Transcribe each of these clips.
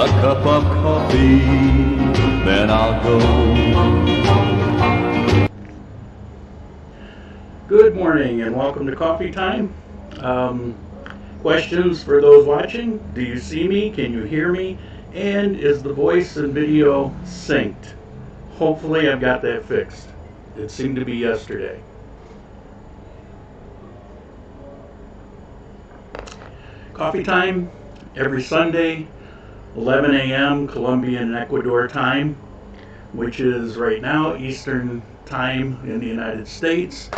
a cup of coffee, then I'll go. Good morning and welcome to Coffee Time. Questions for those watching: do you see me? Can you hear me? And is the voice and video synced? Hopefully I've got that fixed. It seemed to be yesterday. Coffee Time every Sunday, 11 a.m. Colombian and Ecuador time, which is right now Eastern time in the United States.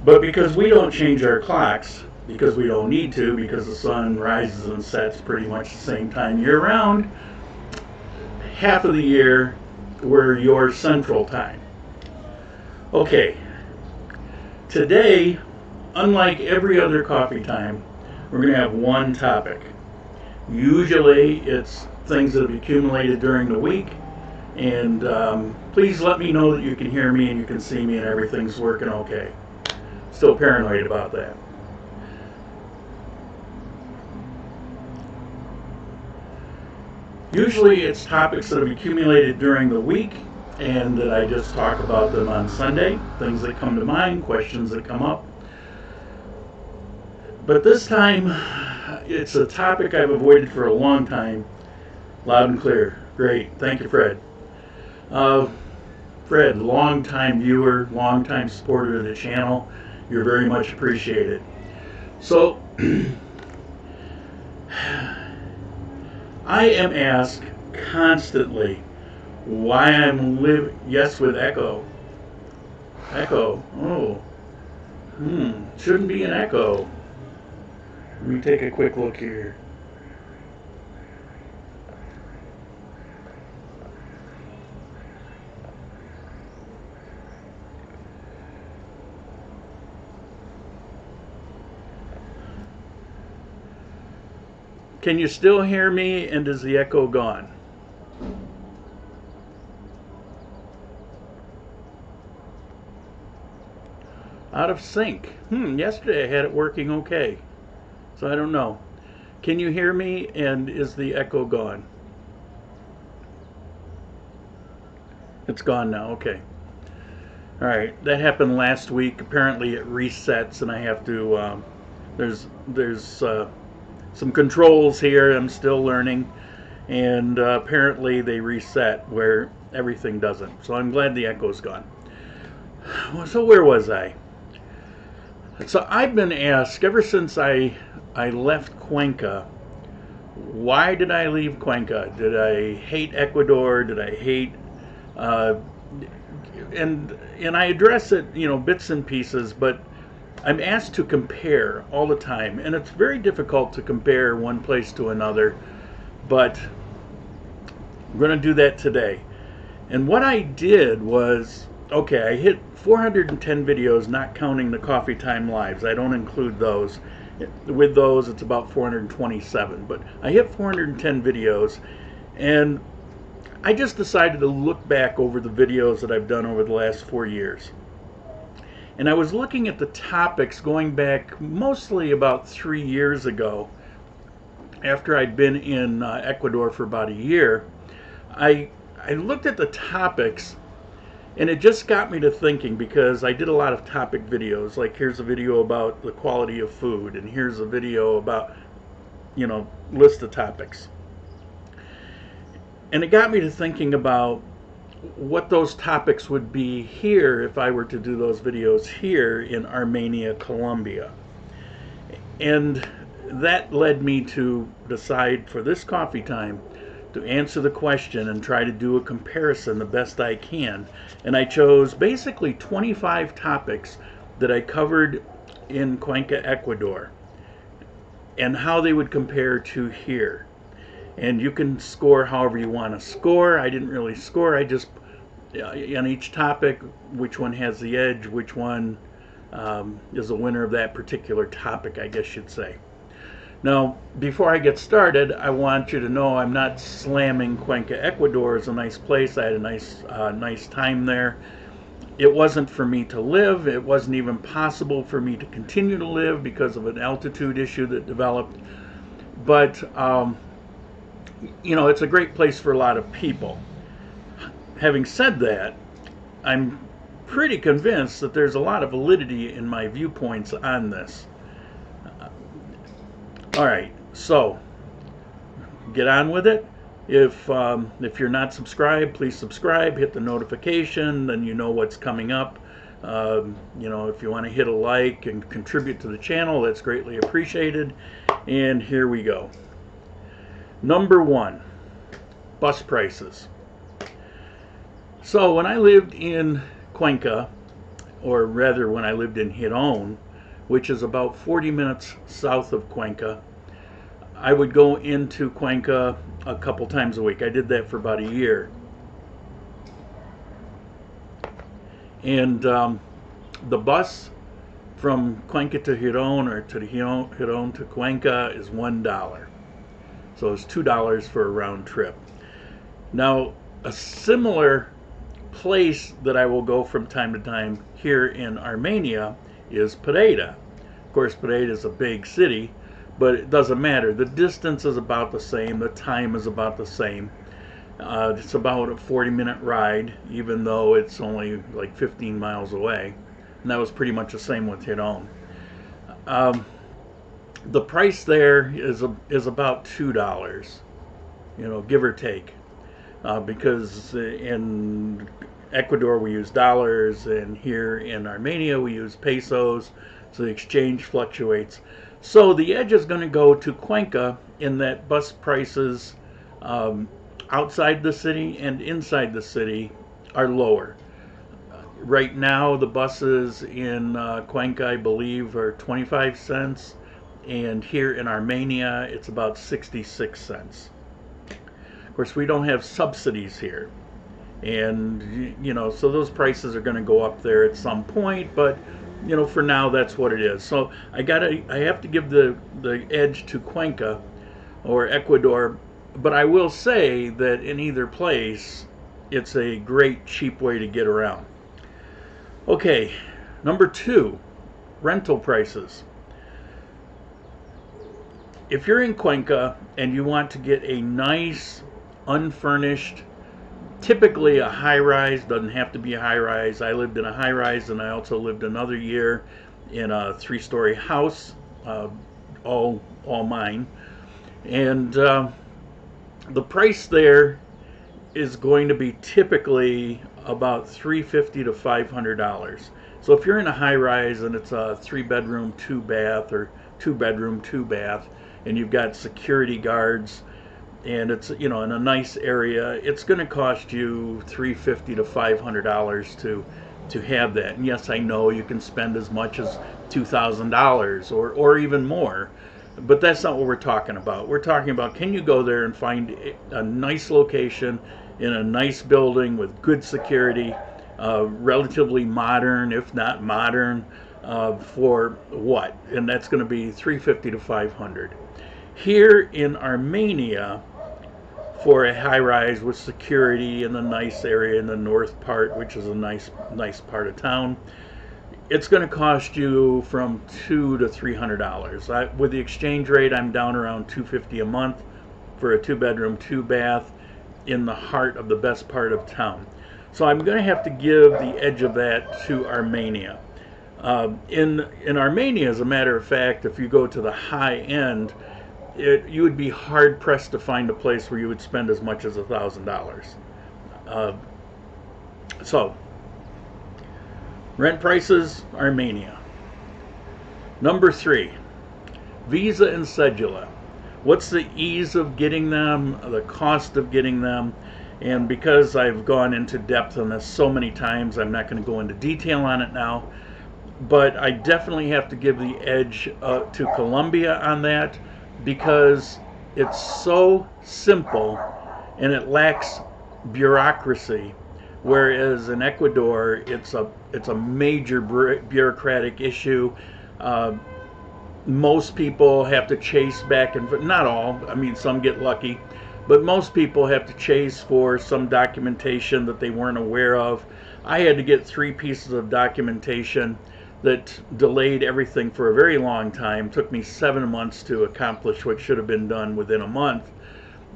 But because we don't change our clocks, because we don't need to, because the sun rises and sets pretty much the same time year-round, half of the year we're your Central Time. Okay, today, unlike every other Coffee Time, we're going to have one topic. Usually it's things that have accumulated during the week, and please let me know that you can hear me and you can see me and everything's working okay. Still paranoid about that. Usually it's topics that have accumulated during the week and that I just talk about them on Sunday, things that come to mind, questions that come up. But this time it's a topic I've avoided for a long time. Loud and clear. Great. Thank you, Fred. Fred, long-time viewer, long-time supporter of the channel. You're very much appreciated. So, I am asked constantly why I'm yes, with echo. Echo. Oh. Shouldn't be an echo. Let me take a quick look here. Can you still hear me, and is the echo gone? Out of sync. Yesterday I had it working okay. So I don't know. Can you hear me, and is the echo gone? It's gone now, okay. Alright, that happened last week. Apparently it resets and I have to, there's some controls here I'm still learning, and apparently they reset where everything doesn't. So I'm glad the echo's gone. So where was I? So I've been asked ever since I left Cuenca, why did I leave Cuenca? Did I hate Ecuador? Did I hate and I address it, bits and pieces, but I'm asked to compare all the time, and it's very difficult to compare one place to another, but I'm going to do that today. And what I did was, okay, I hit 410 videos, not counting the Coffee Time Lives. I don't include those. With those, it's about 427, but I hit 410 videos, and I just decided to look back over the videos that I've done over the last 4 years. And I was looking at the topics going back mostly about 3 years ago, after I'd been in Ecuador for about a year. I looked at the topics, and it just got me to thinking, because I did a lot of topic videos, like here's a video about the quality of food, and here's a video about, list of topics. And it got me to thinking about what those topics would be here if I were to do those videos here in Armenia, Colombia. And that led me to decide for this Coffee Time to answer the question and try to do a comparison the best I can. And I chose basically 25 topics that I covered in Cuenca, Ecuador, and how they would compare to here. And you can score however you want to score. I didn't really score. I just, on each topic, which one has the edge, which one is the winner of that particular topic, I guess you'd say. Now, before I get started, I want you to know I'm not slamming Cuenca, Ecuador. It's a nice place. I had a nice time there. It wasn't for me to live. It wasn't even possible for me to continue to live because of an altitude issue that developed. But you know, it's a great place for a lot of people. Having said that, I'm pretty convinced that there's a lot of validity in my viewpoints on this. All right, so get on with it. If you're not subscribed, please subscribe. Hit the notification, then you know what's coming up. You know, if you want to hit a like and contribute to the channel, that's greatly appreciated. And here we go. Number one, bus prices. So when I lived in Cuenca, or rather when I lived in Giron, which is about 40 minutes south of Cuenca, I would go into Cuenca a couple times a week. I did that for about a year. And the bus from Cuenca to Giron, or to Giron to Cuenca, is $1. So it's $2 for a round trip. Now, a similar place that I will go from time to time here in Armenia is Pereira. Of course, Pereira is a big city, but it doesn't matter. The distance is about the same. The time is about the same. It's about a 40-minute ride, even though it's only like 15 miles away. And that was pretty much the same with Giron. The price there is about $2, you know, give or take. Because in Ecuador we use dollars, and here in Armenia we use pesos, so the exchange fluctuates. So the edge is going to go to Cuenca in that bus prices outside the city and inside the city are lower. Right now the buses in Cuenca, I believe, are 25 cents, and here in Armenia it's about 66 cents. Of course, we don't have subsidies here, and you know, so those prices are going to go up there at some point, but you know, for now that's what it is. So I have to give the edge to Cuenca or Ecuador, but I will say that in either place it's a great cheap way to get around. Okay, number two, rental prices. If you're in Cuenca and you want to get a nice unfurnished, typically a high-rise, doesn't have to be a high-rise. I lived in a high-rise, and I also lived another year in a 3-story house, all mine. And the price there is going to be typically about $350 to $500. So if you're in a high-rise and it's a 3-bedroom, 2-bath, or 2-bedroom, 2-bath, and you've got security guards, and it's, you know, in a nice area, it's going to cost you $350 to $500 to have that. And yes, I know you can spend as much as $2,000 or even more, but that's not what we're talking about. We're talking about, can you go there and find a nice location in a nice building with good security, relatively modern, if not modern, for what? And that's going to be $350 to $500. Here in Armenia, for a high-rise with security in a nice area in the north part, which is a nice part of town, it's going to cost you from $200 to $300. With the exchange rate, I'm down around $250 a month for a 2-bedroom, 2-bath in the heart of the best part of town. So I'm going to have to give the edge of that to Armenia. In Armenia, as a matter of fact, if you go to the high end, you would be hard pressed to find a place where you would spend as much as $1,000. So, rent prices, Armenia. Number three, visa and cedula. What's the ease of getting them, the cost of getting them? And because I've gone into depth on this so many times, I'm not going to go into detail on it now. But I definitely have to give the edge to Colombia on that, because it's so simple and it lacks bureaucracy, whereas in Ecuador it's a major bureaucratic issue. Most people have to chase back and forth. Not all, I mean, some get lucky, but most people have to chase for some documentation that they weren't aware of. I had to get 3 pieces of documentation that delayed everything for a very long time. It took me 7 months to accomplish what should have been done within a month.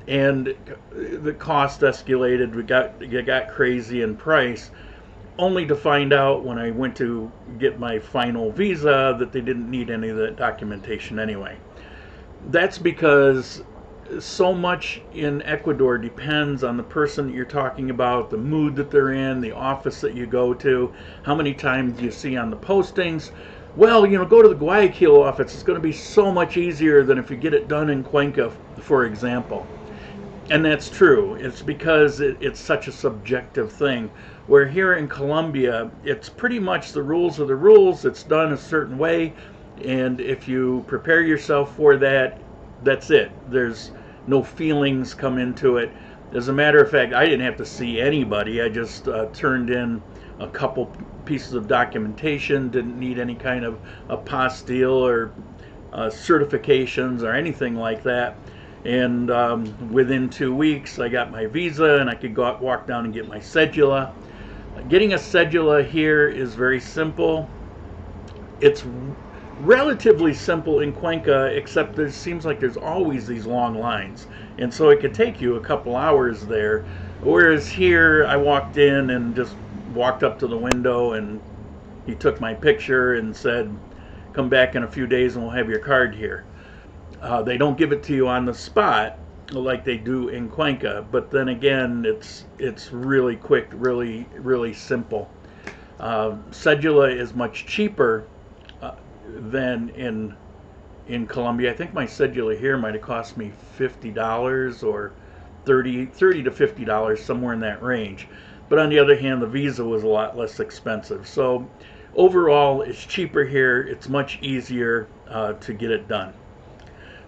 and the cost escalated. It got crazy in price, only to find out when I went to get my final visa that they didn't need any of that documentation anyway. That's because so much in Ecuador depends on the person that you're talking about, the mood that they're in, the office that you go to, how many times you see on the postings, well, go to the Guayaquil office. It's going to be so much easier than if you get it done in Cuenca, for example. And that's true. It's because it's such a subjective thing. Where here in Colombia, it's pretty much the rules are the rules. It's done a certain way. And if you prepare yourself for that, that's it. There's no feelings come into it. As a matter of fact, I didn't have to see anybody. I just turned in a couple pieces of documentation, didn't need any kind of apostille or certifications or anything like that. And within 2 weeks, I got my visa and I could walk down and get my cedula. Getting a cedula here is very simple. It's relatively simple in Cuenca, except there seems like there's always these long lines, and so it could take you a couple hours there. Whereas here, I walked in and just walked up to the window, and he took my picture and said, "Come back in a few days and we'll have your card here." They don't give it to you on the spot like they do in Cuenca, but then again, it's really quick, really simple. Cedula is much cheaper than in Colombia. I think my cedula here might have cost me $50 or $30 to $50, somewhere in that range. But on the other hand, the visa was a lot less expensive. So overall, it's cheaper here. It's much easier to get it done.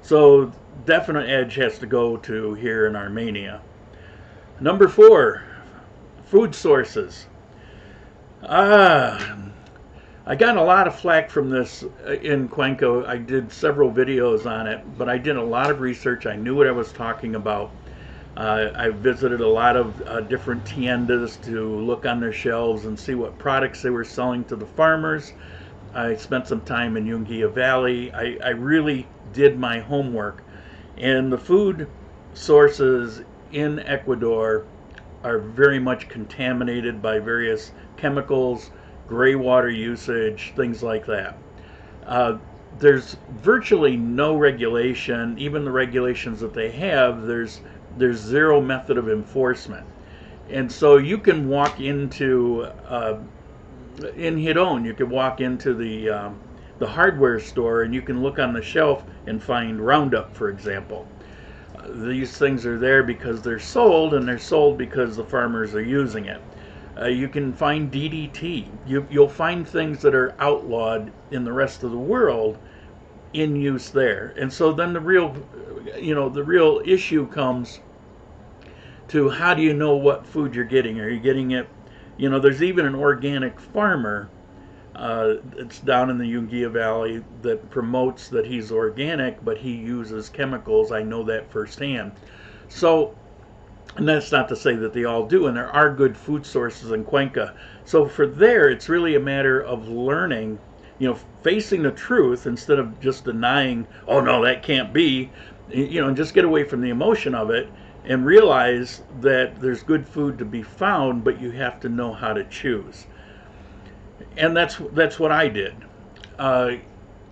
So definite edge has to go to here in Armenia. Number 4, food sources. I got a lot of flack from this in Cuenca. I did several videos on it, but I did a lot of research. I knew what I was talking about. I visited a lot of different tiendas to look on their shelves and see what products they were selling to the farmers. I spent some time in Yunguilla Valley. I really did my homework. And the food sources in Ecuador are very much contaminated by various chemicals, gray water usage, things like that. There's virtually no regulation. Even the regulations that they have, there's zero method of enforcement. And so you can walk into in Giron, you could walk into the hardware store and you can look on the shelf and find Roundup, for example. These things are there because they're sold, and they're sold because the farmers are using it. You can find DDT. You'll find things that are outlawed in the rest of the world in use there. And so then the real issue comes to, how do you know what food you're getting? Are you getting it? There's even an organic farmer it's down in the Yunguilla Valley that promotes that he's organic, but he uses chemicals. I know that firsthand. So, and that's not to say that they all do, and there are good food sources in Cuenca. So for there, it's really a matter of learning, facing the truth instead of just denying, oh no, that can't be, and just get away from the emotion of it and realize that there's good food to be found, but you have to know how to choose. And that's what I did.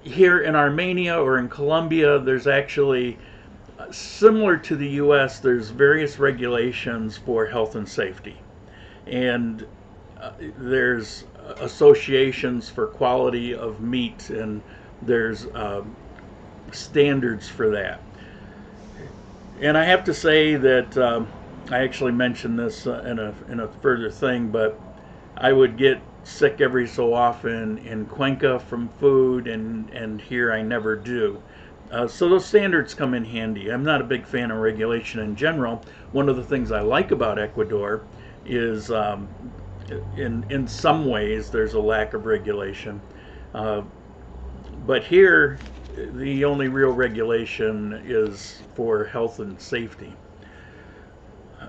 Here in Armenia or in Colombia, there's actually, similar to the US, there's various regulations for health and safety. And there's associations for quality of meat, and there's standards for that. And I have to say that I actually mentioned this in a further thing, but I would get sick every so often in Cuenca from food, and here I never do. So those standards come in handy. I'm not a big fan of regulation in general. One of the things I like about Ecuador is in some ways there's a lack of regulation. But here the only real regulation is for health and safety.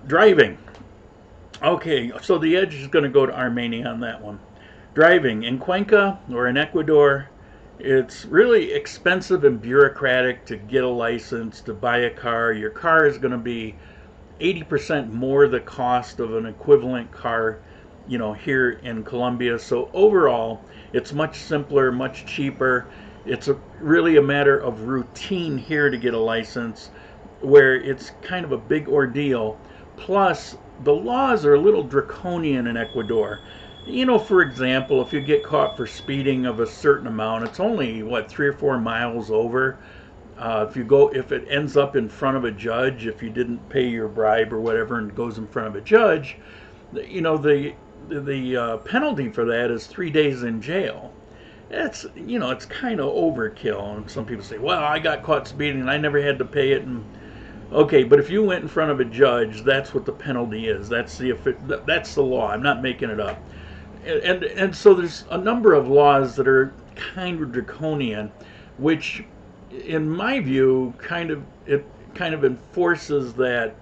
Driving. Okay, so the edge is going to go to Armenia on that one. Driving in Cuenca or in Ecuador, It's really expensive and bureaucratic to get a license, to buy a car. Your car is going to be 80% more the cost of an equivalent car, here in Colombia. So overall, it's much simpler, much cheaper. It's really a matter of routine here to get a license, where it's kind of a big ordeal. Plus, the laws are a little draconian in Ecuador. For example, if you get caught for speeding of a certain amount, it's only, what, 3 or 4 miles over. If it ends up in front of a judge, if you didn't pay your bribe or whatever and goes in front of a judge, the penalty for that is 3 days in jail. It's kind of overkill. And some people say, well, I got caught speeding and I never had to pay it. And okay, but if you went in front of a judge, that's what the penalty is. That's the law. I'm not making it up. And so there's a number of laws that are kind of draconian, which, in my view, kind of enforces that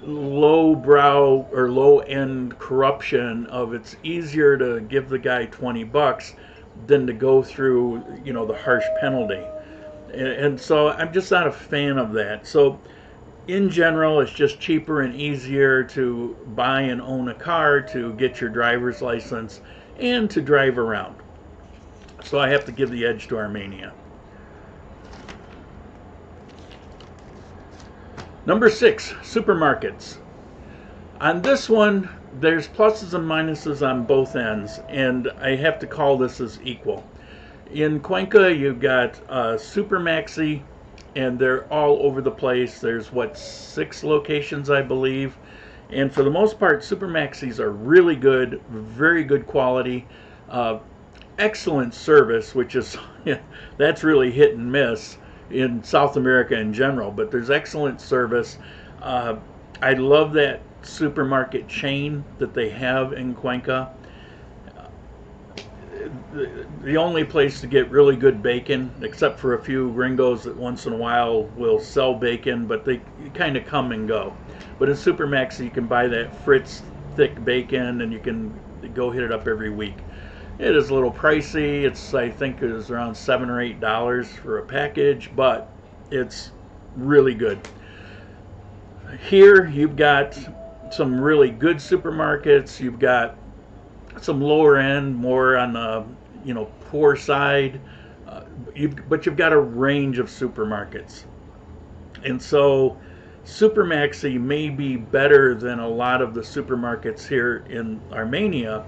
lowbrow or low end corruption of it's easier to give the guy $20 than to go through the harsh penalty. And so I'm just not a fan of that. So in general, it's just cheaper and easier to buy and own a car, to get your driver's license, and to drive around. So I have to give the edge to Armenia. Number 6, supermarkets. On this one, there's pluses and minuses on both ends, and I have to call this as equal. In Cuenca, you've got Super Maxi, and they're all over the place. There's 6 locations, I believe, and for the most part, Super Maxis are really good, very good quality, excellent service, which is that's really hit and miss in South America in general, but there's excellent service. I love that supermarket chain that they have in Cuenca. The only place to get really good bacon, except for a few gringos that once in a while will sell bacon, but they kind of come and go. But in Supermax, you can buy that Fritz thick bacon, and you can go hit it up every week. It is a little pricey. I think it is around $7 or $8 for a package, but it's really good. Here you've got some really good supermarkets. You've got some lower end, more on the poor side, but you've got a range of supermarkets, and so Supermaxi may be better than a lot of the supermarkets here in Armenia.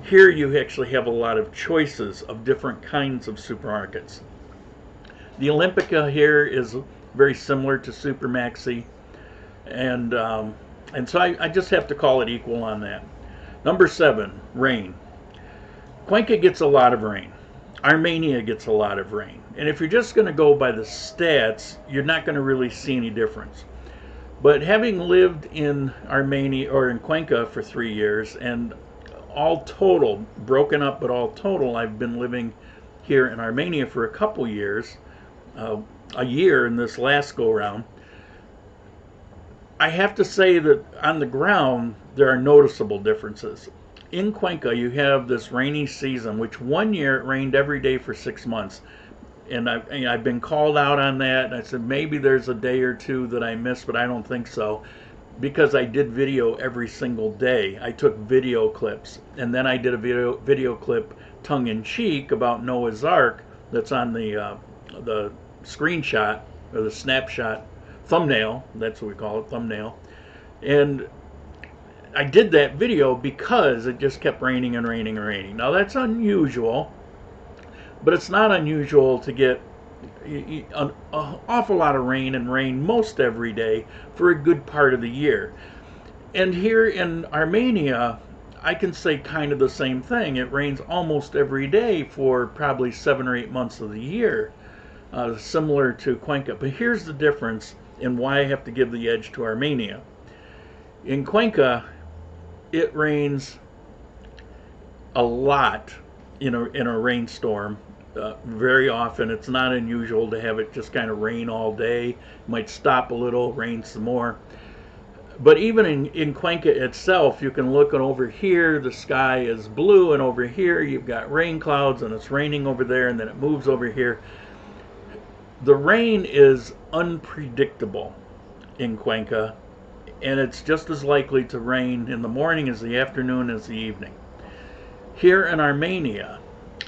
Here you actually have a lot of choices of different kinds of supermarkets. The Olympica here is very similar to Supermaxi, and so I just have to call it equal on that. Number 7, rain. Cuenca gets a lot of rain. Armenia gets a lot of rain. And if you're just going to go by the stats, you're not going to really see any difference. But having lived in Armenia or in Cuenca for 3 years, and all total, broken up, but all total, I've been living here in Armenia for a couple years, a year in this last go round. I have to say that on the ground, there are noticeable differences. In Cuenca, you have this rainy season, which one year it rained every day for 6 months. And I've been called out on that. And I said, maybe there's a day or two that I missed, but I don't think so. Because I did video every single day. I took video clips. And then I did a video clip tongue-in-cheek about Noah's Ark that's on the screenshot, or the snapshot, thumbnail, that's what we call it, thumbnail. And I did that video because it just kept raining and raining and raining. Now that's unusual, but it's not unusual to get an awful lot of rain and rain most every day for a good part of the year. And here in Armenia, I can say kind of the same thing. It rains almost every day for probably 7 or 8 months of the year, similar to Cuenca. But here's the difference and why I have to give the edge to Armenia. In Cuenca, it rains a lot in a rainstorm, very often. It's not unusual to have it just kind of rain all day. It might stop a little, rain some more. But even in Cuenca itself, you can look, and over here the sky is blue, and over here you've got rain clouds, and it's raining over there, and then it moves over here. The rain is unpredictable in Cuenca, and it's just as likely to rain in the morning as the afternoon as the evening. Here in Armenia,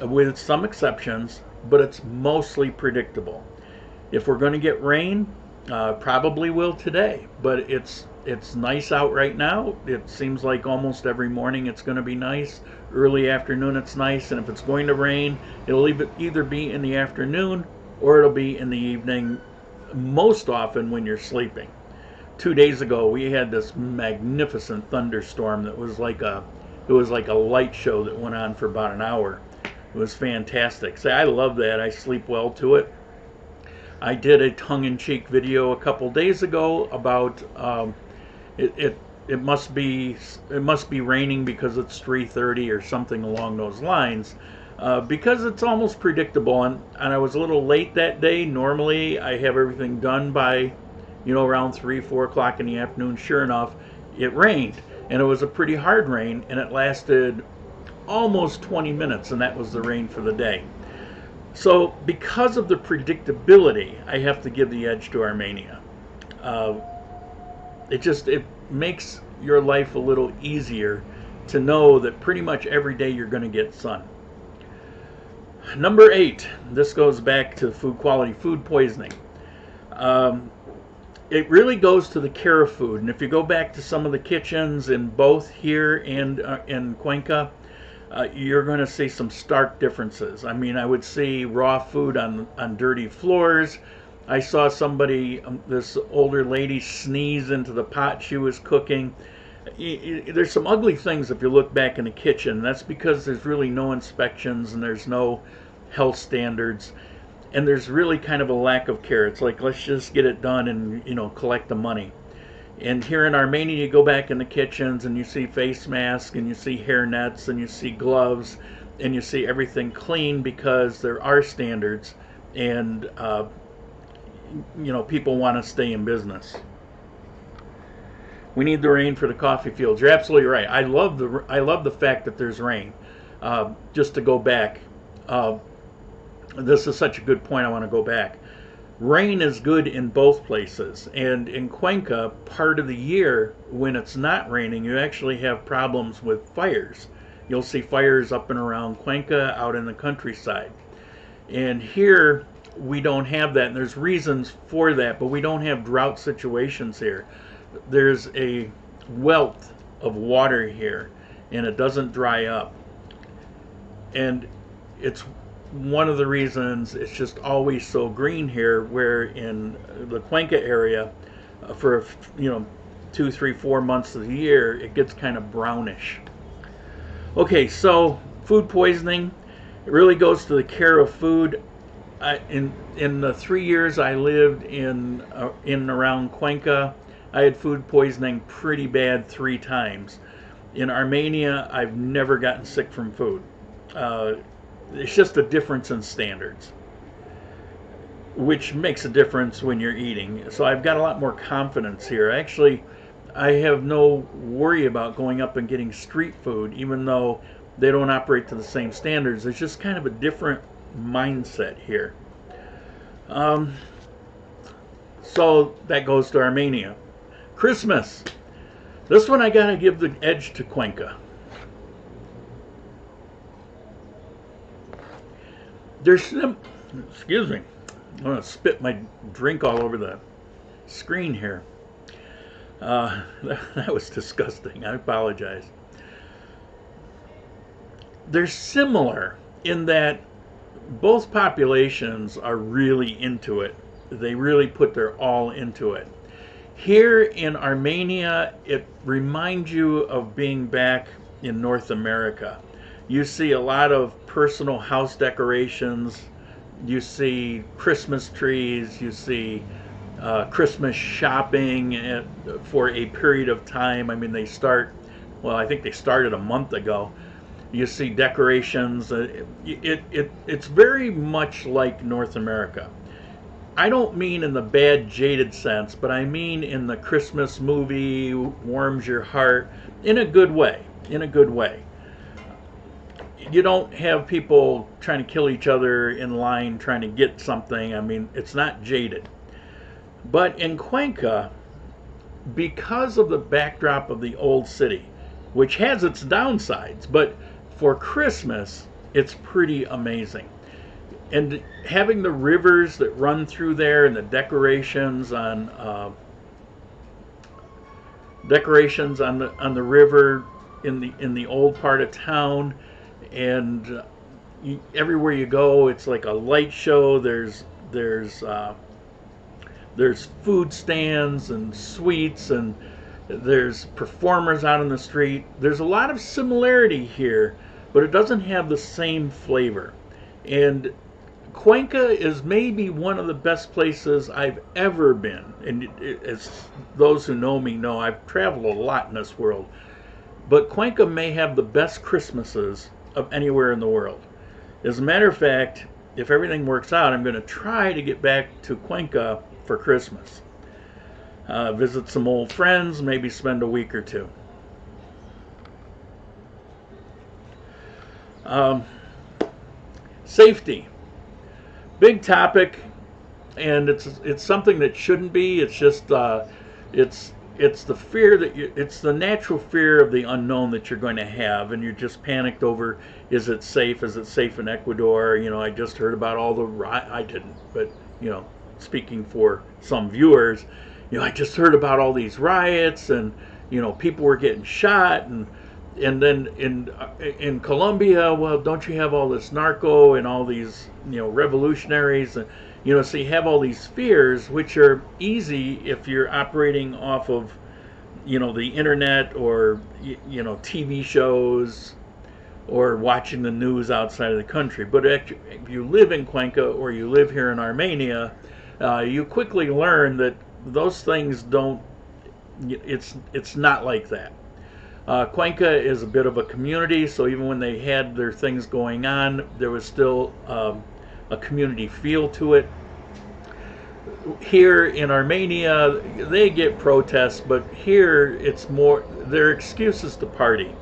with some exceptions, but it's mostly predictable. If we're going to get rain, probably will today, but it's nice out right now. It seems like almost every morning it's going to be nice. Early afternoon it's nice, and if it's going to rain, it'll either be in the afternoon or it'll be in the evening, most often when you're sleeping. 2 days ago we had this magnificent thunderstorm that was like a light show that went on for about an hour. It was fantastic. So I love that. I sleep well to it. I did a tongue-in-cheek video a couple days ago about it must be raining because it's 3:30 or something along those lines, because it's almost predictable. And I was a little late that day. Normally I have everything done by around 3-4 o'clock in the afternoon. Sure enough, it rained, and it was a pretty hard rain, and it lasted almost 20 minutes, and that was the rain for the day. So because of the predictability, I have to give the edge to Armenia. It makes your life a little easier to know that pretty much every day you're going to get sun. Number 8, this goes back to food quality, food poisoning. It really goes to the care of food, and if you go back to some of the kitchens in both here and in Cuenca, you're going to see some stark differences. I mean, I would see raw food on dirty floors. I saw somebody, this older lady, sneeze into the pot she was cooking. There's some ugly things if you look back in the kitchen. That's because there's really no inspections and there's no health standards, and there's really kind of a lack of care. It's like, let's just get it done and collect the money. And here in Armenia, you go back in the kitchens and you see face masks and you see hair nets and you see gloves and you see everything clean because there are standards, and people want to stay in business. We need the rain for the coffee fields. You're absolutely right. I love the fact that there's rain. Just to go back, this is such a good point. I want to go back. Rain is good in both places, and in Cuenca, part of the year when it's not raining, you actually have problems with fires. You'll see fires up and around Cuenca out in the countryside. And here we don't have that, and there's reasons for that, but we don't have drought situations here. There's a wealth of water here, and it doesn't dry up. And it's one of the reasons it's just always so green here, where in the Cuenca area, for 2, 3, 4 months of the year, it gets kind of brownish. Okay, so food poisoning, it really goes to the care of food. In the 3 years I lived in and around Cuenca, I had food poisoning pretty bad 3 times. In Armenia, I've never gotten sick from food. It's just a difference in standards, which makes a difference when you're eating. So I've got a lot more confidence here. Actually, I have no worry about going up and getting street food, even though they don't operate to the same standards. It's just kind of a different mindset here. So that goes to Armenia. Christmas. This one I gotta give the edge to Cuenca. Excuse me, I'm gonna spit my drink all over the screen here. That was disgusting. I apologize. They're similar in that both populations are really into it. They really put their all into it. Here in Armenia, it reminds you of being back in North America. You see a lot of personal house decorations. You see Christmas trees. You see Christmas shopping for a period of time. I mean, I think they started a month ago. You see decorations. It's very much like North America. I don't mean in the bad jaded sense, but I mean in the Christmas movie, warms your heart, in a good way. In a good way. You don't have people trying to kill each other in line trying to get something. I mean, it's not jaded. But in Cuenca, because of the backdrop of the old city, which has its downsides, but for Christmas, it's pretty amazing. And having the rivers that run through there and the decorations on the river in the old part of town, and everywhere you go, it's like a light show. There's food stands and sweets, and there's performers out on the street. There's a lot of similarity here, but it doesn't have the same flavor. And Cuenca is maybe one of the best places I've ever been. And as those who know me know, I've traveled a lot in this world. But Cuenca may have the best Christmases of anywhere in the world. As a matter of fact, if everything works out, I'm going to try to get back to Cuenca for Christmas. Visit some old friends, maybe spend a week or two. Safety. Big topic, and it's something that shouldn't be. It's just it's the fear that it's the natural fear of the unknown that you're going to have, and you're just panicked over, is it safe? Is it safe in Ecuador? You know, I just heard about all the I didn't, but you know, speaking for some viewers, you know, I just heard about all these riots, and you know, people were getting shot, and then in Colombia, well, don't you have all this narco and all these, you know, revolutionaries, and you know, so you have all these fears, which are easy if you're operating off of, you know, the internet, or you know, TV shows, or watching the news outside of the country. But if you live in Cuenca, or you live here in Armenia, you quickly learn that those things don't. It's not like that. Cuenca is a bit of a community, so even when they had their things going on, there was still a community feel to it. Here in Armenia, they get protests, but here it's more their excuses to party.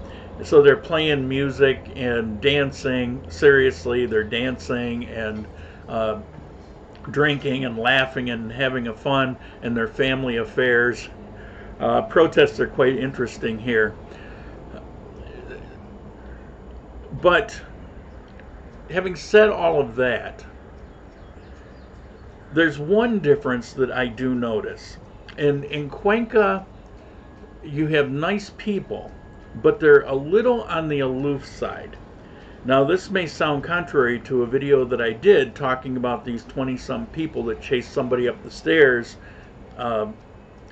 So they're playing music and dancing. Seriously, they're dancing and drinking and laughing and having a fun, and their family affairs. Protests are quite interesting here. But having said all of that, there's one difference that I do notice. And in Cuenca, you have nice people, but they're a little on the aloof side. Now, this may sound contrary to a video that I did talking about these 20-some people that chased somebody up the stairs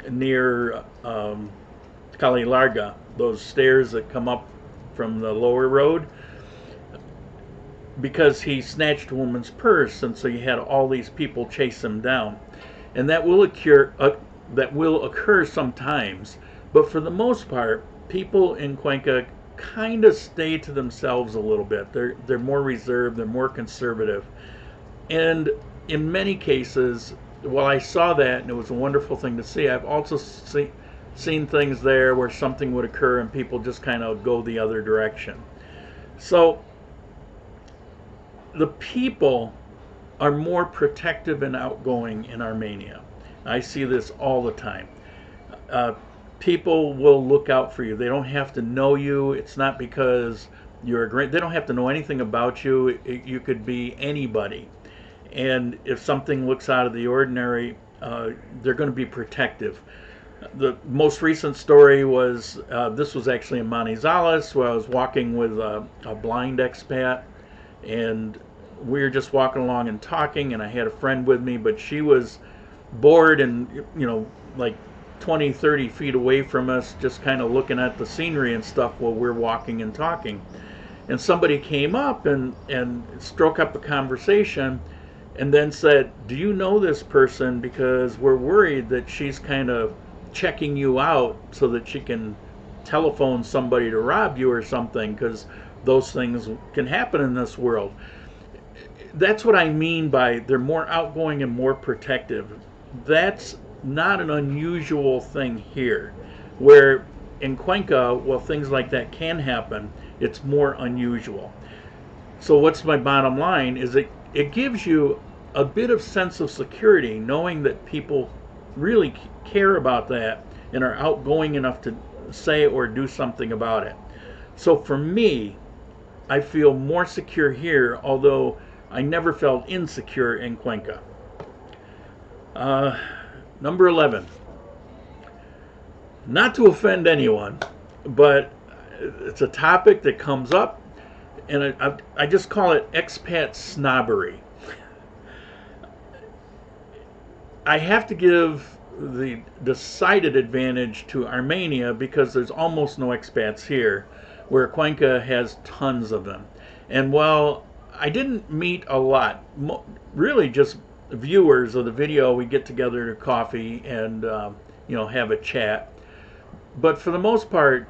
near Calle Larga, those stairs that come up from the lower road, because he snatched a woman's purse, and so you had all these people chase him down. And that will occur sometimes, but for the most part, people in Cuenca kind of stay to themselves a little bit. They're more reserved, they're more conservative. And in many cases, while I saw that, and it was a wonderful thing to see, I've also seen things there where something would occur and people just kind of go the other direction. So the people are more protective and outgoing in Armenia. I see this all the time. People will look out for you. They don't have to know you. It's not because you're a great, they don't have to know anything about you. You could be anybody. And if something looks out of the ordinary, they're going to be protective. The most recent story was, this was actually in Manizales, where I was walking with a blind expat, and we were just walking along and talking, and I had a friend with me, but she was bored and, you know, like 20, 30 feet away from us, just kind of looking at the scenery and stuff while we're walking and talking. And somebody came up and struck up a conversation, and then said, "Do you know this person? Because we're worried that she's kind of checking you out so that she can telephone somebody to rob you or something, because those things can happen in this world." that's what I mean by they're more outgoing and more protective. That's not an unusual thing here. Where in Cuenca, well, things like that can happen, it's more unusual. So what's my bottom line is it gives you a bit of sense of security knowing that people really care about that and are outgoing enough to say or do something about it. So for me, I feel more secure here, although I never felt insecure in Cuenca. Number 11. Not to offend anyone, but it's a topic that comes up, and I just call it expat snobbery. I have to give the decided advantage to Armenia because there's almost no expats here, where Cuenca has tons of them. And while I didn't meet a lot, really just viewers of the video, we get together to coffee and have a chat. But for the most part,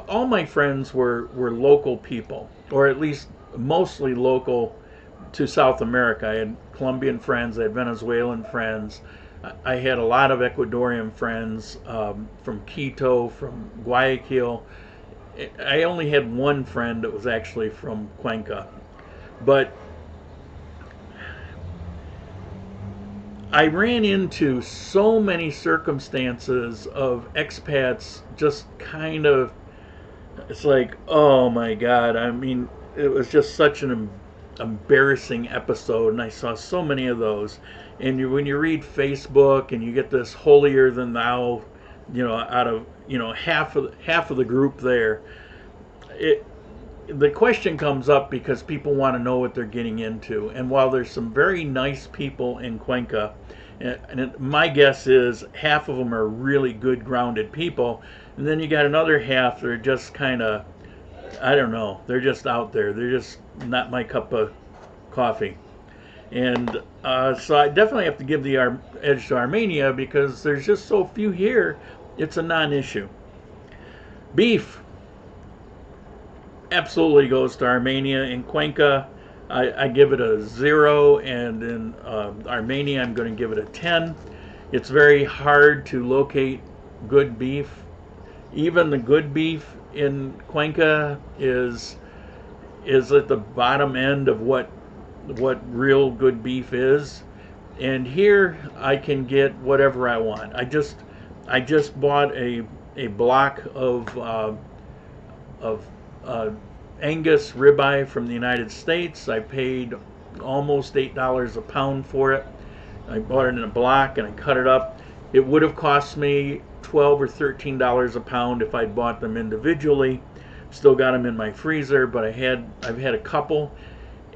all my friends were local people, or at least mostly local to South America. I had Colombian friends, I had Venezuelan friends, I had a lot of Ecuadorian friends from Quito, from Guayaquil. I only had one friend that was actually from Cuenca. But I ran into so many circumstances of expats just kind of, it's like, oh my God. I mean, it was just such an embarrassing episode, and I saw so many of those. And when you read Facebook and you get this holier than thou, out of, half of the group there, the question comes up because people want to know what they're getting into. And while there's some very nice people in Cuenca, and my guess is half of them are really good, grounded people, and then you got another half that are just kind of, I don't know, they're just out there. They're just not my cup of coffee. And so I definitely have to give the edge to Armenia because there's just so few here, it's a non-issue. Beef absolutely goes to Armenia. In Cuenca, I give it a 0, and in Armenia, I'm going to give it a 10. It's very hard to locate good beef. Even the good beef in Cuenca is at the bottom end of what real good beef is. And here I can get whatever I want. I just bought a block of Angus ribeye from the United States. I paid almost $8 a pound for it. I bought it in a block and I cut it up. It would have cost me $12 or $13 a pound if I'd bought them individually. Still got them in my freezer, but I've had a couple,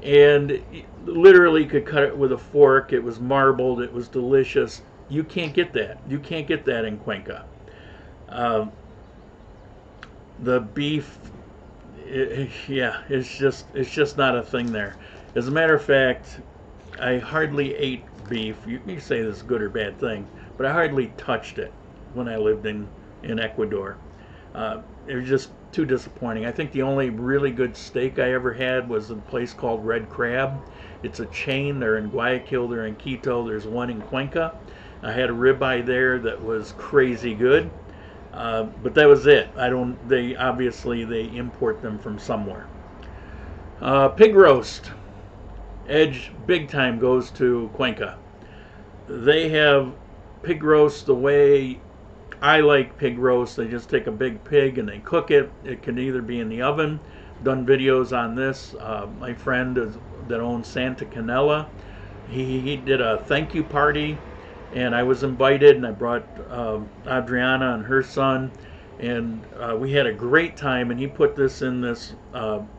and literally could cut it with a fork. It was marbled. It was delicious. You can't get that. You can't get that in Cuenca. The beef, it's just not a thing there. As a matter of fact, I hardly ate beef. You can say this is a good or bad thing, but I hardly touched it when I lived in Ecuador. It was just too disappointing. I think the only really good steak I ever had was a place called Red Crab. It's a chain. They're in Guayaquil, they're in Quito, there's one in Cuenca. I had a ribeye there that was crazy good, but that was it. They import them from somewhere. Pig roast. Edge big time goes to Cuenca. They have pig roast the way I like pig roast. They just take a big pig and they cook it. It can either be in the oven. Done videos on this. My friend that owns Santa Canela, he did a thank you party, and I was invited, and I brought Adriana and her son, and we had a great time. And he put this in this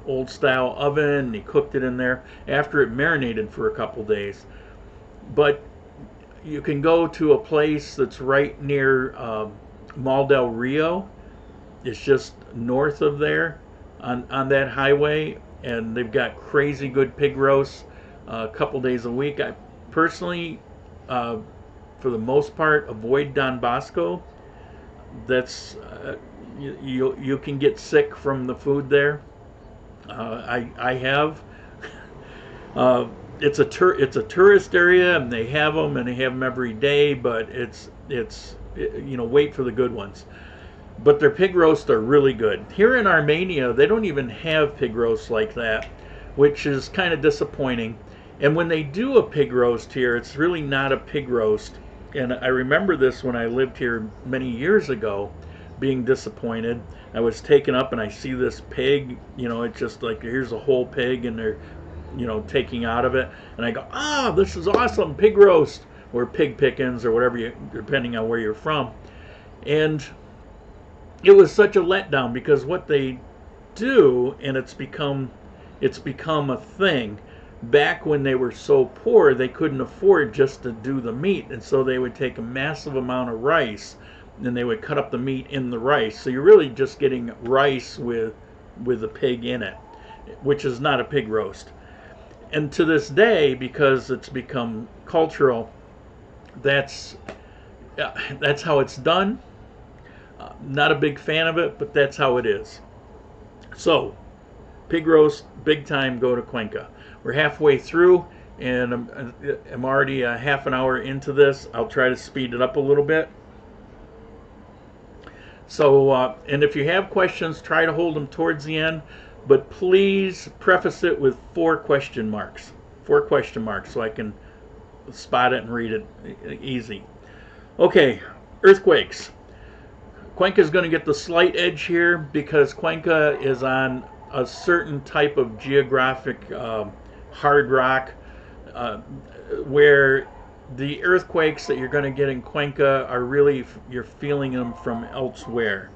old style oven, and he cooked it in there after it marinated for a couple days. But you can go to a place that's right near Mal del Rio. It's just north of there on that highway, and they've got crazy good pig roasts a couple days a week. I personally, for the most part, avoid Don Bosco. That's you can get sick from the food there. I have. it's a tourist area, and they have them every day, but you know, wait for the good ones. But their pig roasts are really good. Here in Armenia, they don't even have pig roasts like that, which is kind of disappointing. And when they do a pig roast here, it's really not a pig roast. And I remember this when I lived here many years ago, being disappointed. I was taken up and I see this pig, you know, it's just like, here's a whole pig and they're, you know, taking out of it. And I go, ah, this is awesome, pig roast, or pig pickings, or whatever, depending on where you're from. And it was such a letdown, because what they do, and it's become a thing. Back when they were so poor, they couldn't afford just to do the meat, and so they would take a massive amount of rice and they would cut up the meat in the rice. So you're really just getting rice with the pig in it, which is not a pig roast. And to this day, because it's become cultural, that's how it's done. Not a big fan of it, but that's how it is. So, pig roast, big time, go to Cuenca. We're halfway through, and I'm already a half an hour into this. I'll try to speed it up a little bit. So, and if you have questions, try to hold them towards the end, but please preface it with 4 question marks. 4 question marks, so I can spot it and read it easy. Okay, earthquakes. Cuenca is going to get the slight edge here because Cuenca is on a certain type of geographic hard rock where the earthquakes that you're going to get in Cuenca are really, you're feeling them from elsewhere.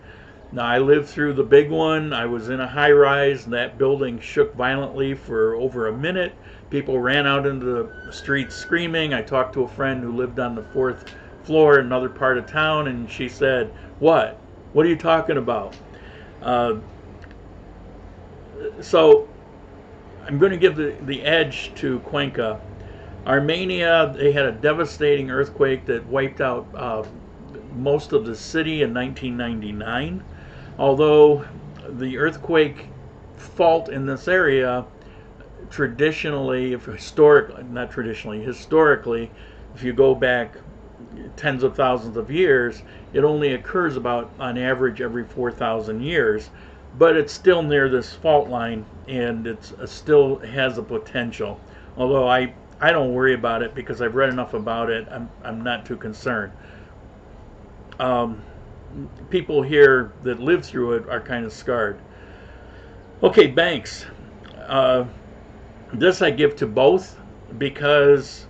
Now, I lived through the big one. I was in a high rise, and that building shook violently for over a minute. People ran out into the streets screaming. I talked to a friend who lived on the 4th floor in another part of town, and she said, what are you talking about? So I'm going to give the edge to Cuenca. Armenia, they had a devastating earthquake that wiped out most of the city in 1999. Although the earthquake fault in this area, historically, if you go back tens of thousands of years, it only occurs about, on average, every 4,000 years. But it's still near this fault line, and it still has a potential. Although I don't worry about it because I've read enough about it. I'm not too concerned. People here that live through it are kind of scarred. Okay, banks. This I give to both because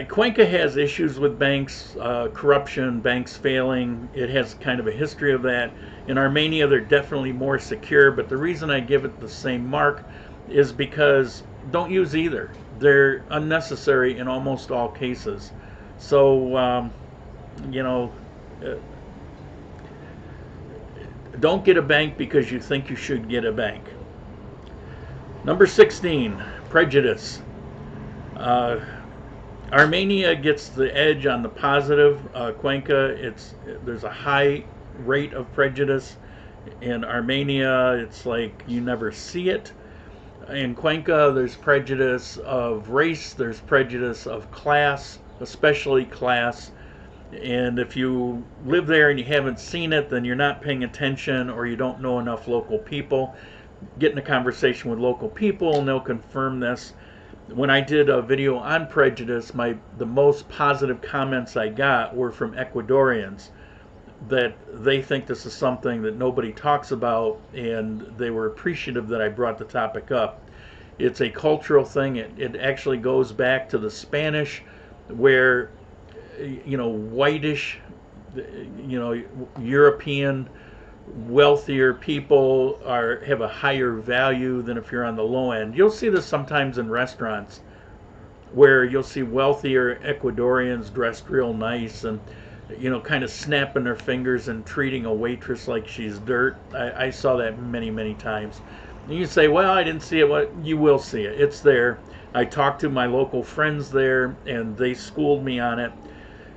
Cuenca has issues with banks, corruption, banks failing. It has kind of a history of that. In Armenia, they're definitely more secure, but the reason I give it the same mark is because don't use either. They're unnecessary in almost all cases. So, you know, don't get a bank because you think you should get a bank. Number 16, prejudice. Armenia gets the edge on the positive. Cuenca, there's a high rate of prejudice. In Armenia, it's like you never see it. In Cuenca, there's prejudice of race, there's prejudice of class, especially class. And if you live there and you haven't seen it, then you're not paying attention, or you don't know enough local people. Get in a conversation with local people and they'll confirm this. When I did a video on prejudice, the most positive comments I got were from Ecuadorians, that they think this is something that nobody talks about, and they were appreciative that I brought the topic up. It's a cultural thing. It actually goes back to the Spanish, where, you know, whitish, you know, European, wealthier people have a higher value than if you're on the low end. You'll see this sometimes in restaurants, where you'll see wealthier Ecuadorians dressed real nice and, you know, kind of snapping their fingers and treating a waitress like she's dirt. I saw that many, many times. And you say, well, I didn't see it. Well, you will see it. It's there. I talked to my local friends there, and they schooled me on it.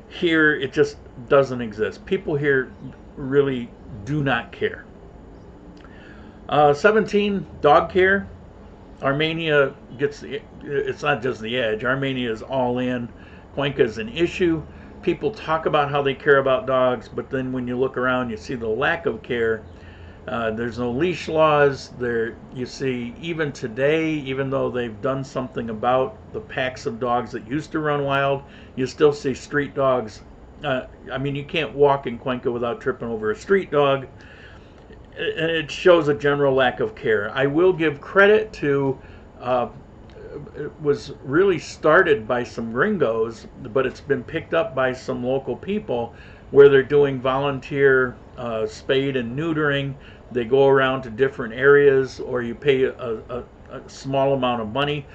Here, it just doesn't exist. People here really do not care. 17, dog care. Armenia gets it's not just the edge. Armenia is all in. Cuenca is an issue. People talk about how they care about dogs, but then when you look around, you see the lack of care. There's no leash laws. There, you see, even today, even though they've done something about the packs of dogs that used to run wild, you still see street dogs. I mean, you can't walk in Cuenca without tripping over a street dog. And it shows a general lack of care. I will give credit to, it was really started by some gringos, but it's been picked up by some local people where they're doing volunteer spade and neutering. They go around to different areas, or you pay a small amount of money.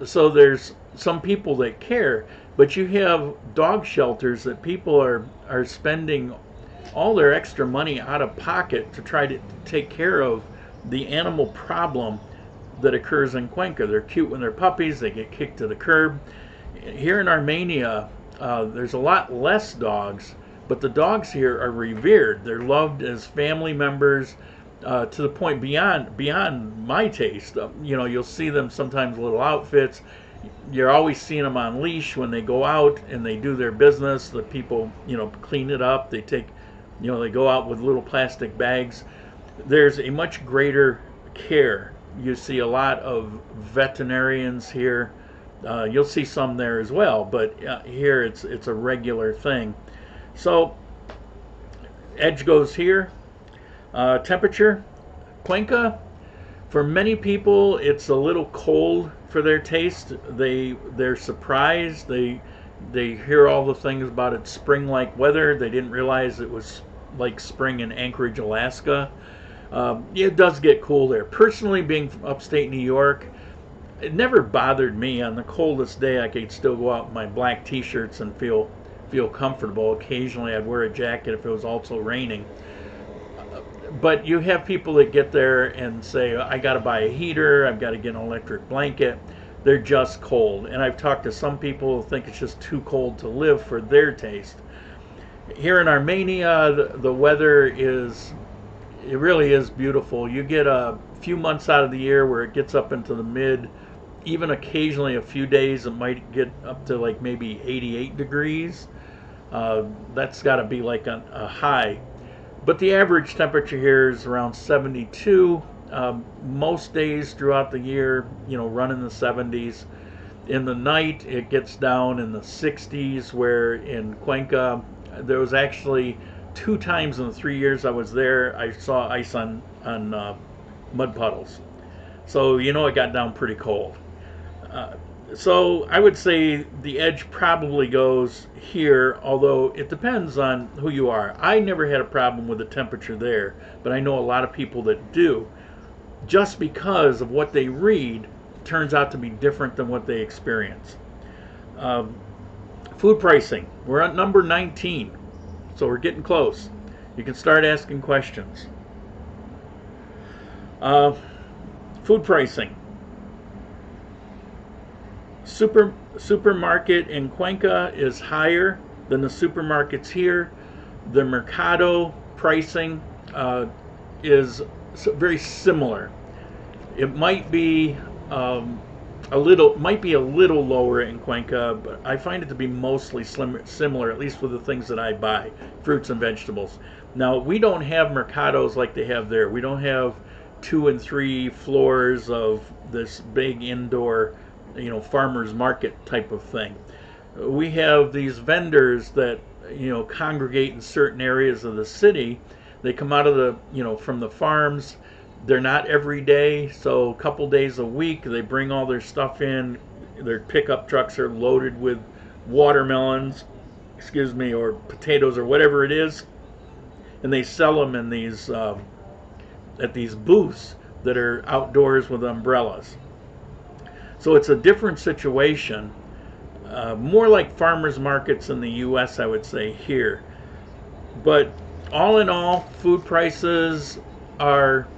So there's some people that care, but you have dog shelters that people are spending all their extra money out of pocket to try to take care of the animal problem that occurs in Cuenca. They're cute when they're puppies, they get kicked to the curb. Here in Armenia, there's a lot less dogs, but the dogs here are revered. They're loved as family members, to the point beyond my taste. You know, you'll see them sometimes little outfits. You're always seeing them on leash when they go out and they do their business. The people, you know, clean it up. They take, you know, they go out with little plastic bags. There's a much greater care. You see a lot of veterinarians here. You'll see some there as well, but here it's a regular thing. So edge goes here. Temperature, Cuenca, for many people it's a little cold for their taste. They're surprised. They hear all the things about its spring-like weather. They didn't realize it was like spring in Anchorage, Alaska. It does get cool there. Personally, being from upstate New York, it never bothered me. On the coldest day, I could still go out in my black t-shirts and feel comfortable. Occasionally, I'd wear a jacket if it was also raining. But you have people that get there and say, I got to buy a heater, I've got to get an electric blanket. They're just cold. And I've talked to some people who think it's just too cold to live for their taste. Here in Armenia, the weather it really is beautiful. You get a few months out of the year where it gets up into the mid, even occasionally a few days it might get up to like maybe 88 degrees. That's got to be like a high. But the average temperature here is around 72. Most days throughout the year, you know, run in the 70s. In the night, it gets down in the 60s, where in Cuenca, there was actually 2 times in the 3 years I was there, I saw ice on mud puddles. So, you know, it got down pretty cold. So I would say the edge probably goes here, although it depends on who you are. I never had a problem with the temperature there, but I know a lot of people that do, just because of what they read turns out to be different than what they experience. Food pricing, we're at number 19, so we're getting close. You can start asking questions. Food pricing. Supermarket in Cuenca is higher than the supermarkets here. The mercado pricing is very similar. It might be a little lower in Cuenca, but I find it to be mostly similar, at least with the things that I buy, fruits and vegetables. Now, we don't have mercados like they have there. We don't have 2 and 3 floors of this big indoor, you know, farmers market type of thing. We have these vendors that, you know, congregate in certain areas of the city. They come out of the, you know, from the farms. They're not every day, so a couple days a week they bring all their stuff in. Their pickup trucks are loaded with watermelons, or potatoes or whatever it is, and they sell them in these at these booths that are outdoors with umbrellas. So it's a different situation, more like farmers markets in the U.S., I would say, here. But all in all, food prices are,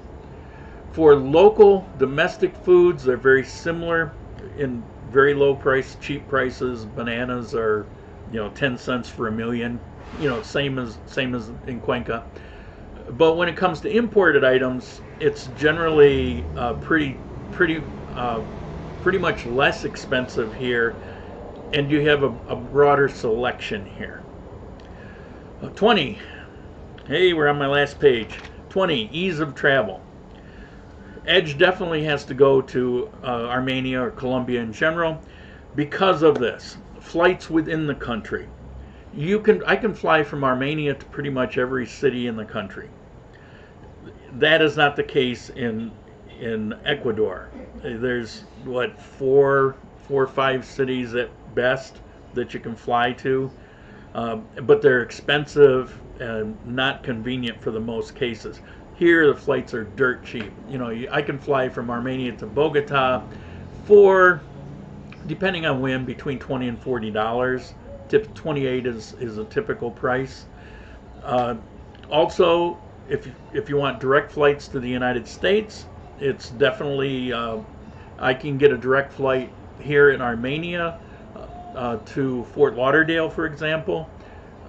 for local domestic foods, they're very similar in very low price, cheap prices. Bananas are, you know, 10 cents for a million, you know, same as in Cuenca. But when it comes to imported items, it's generally pretty pretty much less expensive here, and you have a broader selection here. 20. Hey, we're on my last page. 20. Ease of travel. Edge definitely has to go to Armenia or Colombia in general because of this. Flights within the country. I can fly from Armenia to pretty much every city in the country. That is not the case in Ecuador. There's what, four or five cities at best that you can fly to, but they're expensive and not convenient for the most cases. Here the flights are dirt cheap. You know, I can fly from Armenia to Bogota for, depending on when, between $20 and $40. 28 is a typical price. Also, if you want direct flights to the United States, it's definitely, I can get a direct flight here in Armenia to Fort Lauderdale, for example.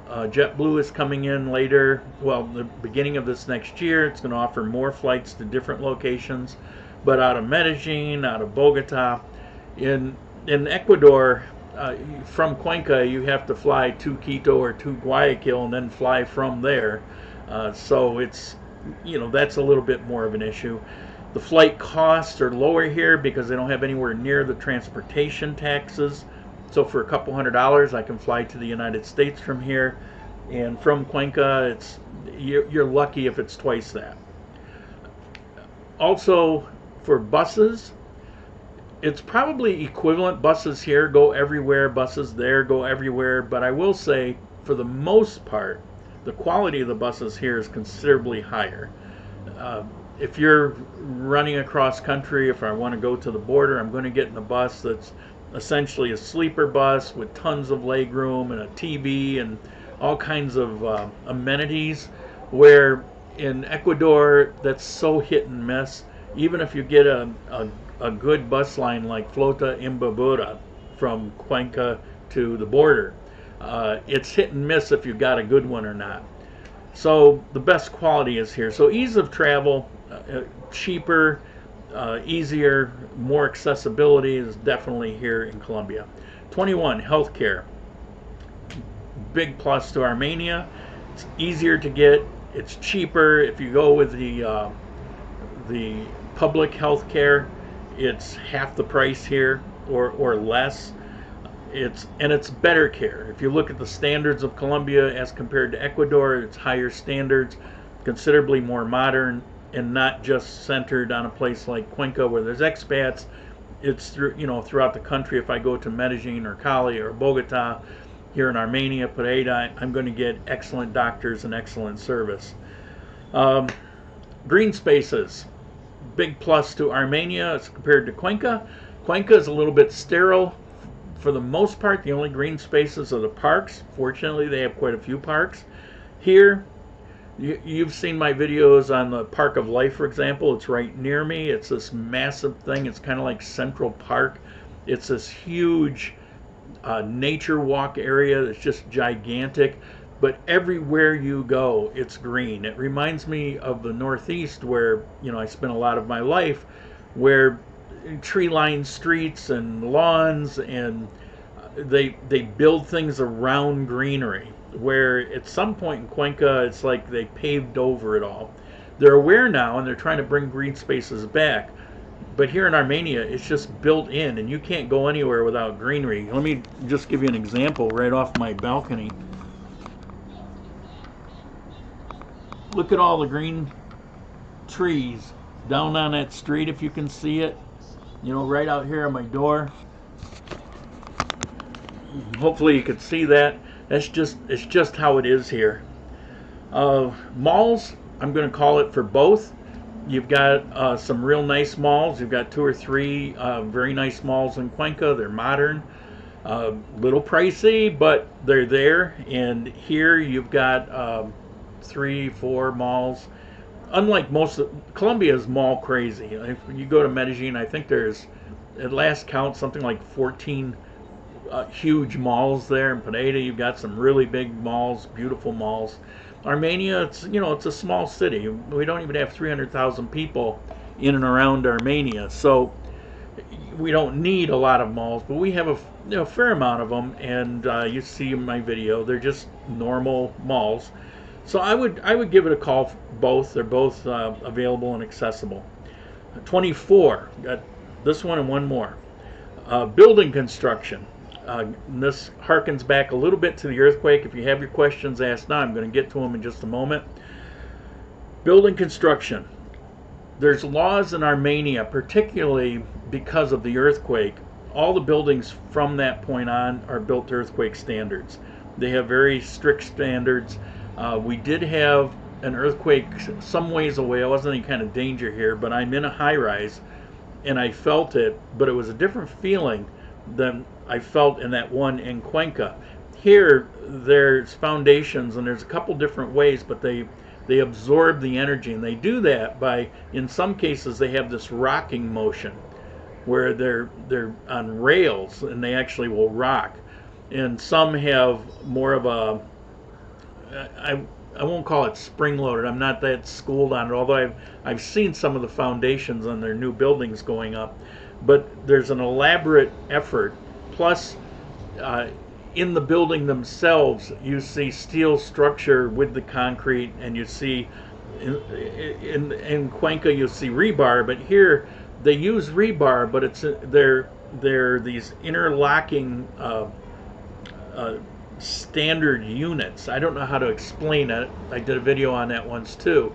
JetBlue is coming in later, well, the beginning of this next year. It's going to offer more flights to different locations, but out of Medellin, out of Bogota. In Ecuador, from Cuenca, you have to fly to Quito or to Guayaquil and then fly from there. So it's, you know, that's a little bit more of an issue. The flight costs are lower here because they don't have anywhere near the transportation taxes. So for a couple $100, I can fly to the United States from here, and from Cuenca, you're lucky if it's twice that. Also, for buses, it's probably equivalent. Buses here go everywhere, buses there go everywhere, but I will say, for the most part, the quality of the buses here is considerably higher. If you're running across country, if I want to go to the border, I'm going to get in a bus that's essentially a sleeper bus with tons of leg room and a TV and all kinds of amenities, where in Ecuador that's so hit and miss. Even if you get a good bus line like Flota Imbabura from Cuenca to the border, it's hit and miss if you got a good one or not. So the best quality is here. So ease of travel, cheaper, easier, more accessibility is definitely here in Colombia. 21, healthcare. Big plus to Armenia. It's easier to get. It's cheaper. If you go with the public healthcare, it's half the price here or less. It's better care. If you look at the standards of Colombia as compared to Ecuador, it's higher standards, considerably more modern, and not just centered on a place like Cuenca where there's expats. It's throughout the country. If I go to Medellin or Cali or Bogota, here in Armenia, Pereira, I'm going to get excellent doctors and excellent service. Green spaces, big plus to Armenia as compared to Cuenca. Cuenca is a little bit sterile. For the most part, the only green spaces are the parks. Fortunately, they have quite a few parks. Here, you've seen my videos on the Park of Life, for example. It's right near me. It's this massive thing. It's kind of like Central Park. It's this huge nature walk area that's just gigantic. But everywhere you go, it's green. It reminds me of the Northeast, where I spent a lot of my life, where tree-lined streets and lawns, and they build things around greenery, where at some point in Cuenca it's like they paved over it all. They're aware now and they're trying to bring green spaces back, but here in Armenia it's just built in and you can't go anywhere without greenery. Let me just give you an example right off my balcony. Look at all the green trees down on that street, if you can see it. Right out here on my door. Hopefully you could see that. It's just how it is here. Malls, I'm going to call it for both. You've got some real nice malls. You've got 2 or 3 very nice malls in Cuenca. They're modern, little pricey, but they're there. And here you've got 3, 4 malls. Unlike most of Colombia is mall crazy. If you go to Medellin, I think there's, at last count, something like 14 huge malls there. In Pereira, you've got some really big malls, beautiful malls. Armenia, it's a small city. We don't even have 300,000 people in and around Armenia, so we don't need a lot of malls, but we have a fair amount of them, and you see in my video, they're just normal malls. So I would give it a call. Both, they're both available and accessible. 24, got this one and one more. Building construction. This harkens back a little bit to the earthquake. If you have your questions, ask now. I'm going to get to them in just a moment. Building construction. There's laws in Armenia, particularly because of the earthquake. All the buildings from that point on are built to earthquake standards. They have very strict standards. We did have an earthquake some ways away. I wasn't any kind of danger here, but I'm in a high-rise, and I felt it, but it was a different feeling than I felt in that one in Cuenca. Here, there's foundations, and there's a couple different ways, but they absorb the energy, and they do that by, in some cases, they have this rocking motion where they're on rails, and they actually will rock. And some have more of a, I won't call it spring-loaded. I'm not that schooled on it, although I've seen some of the foundations on their new buildings going up. But there's an elaborate effort. Plus, in the building themselves, you see steel structure with the concrete, and you see in Cuenca you see rebar. But here they use rebar, but it's they're these interlocking standard units. I don't know how to explain it. I did a video on that once too,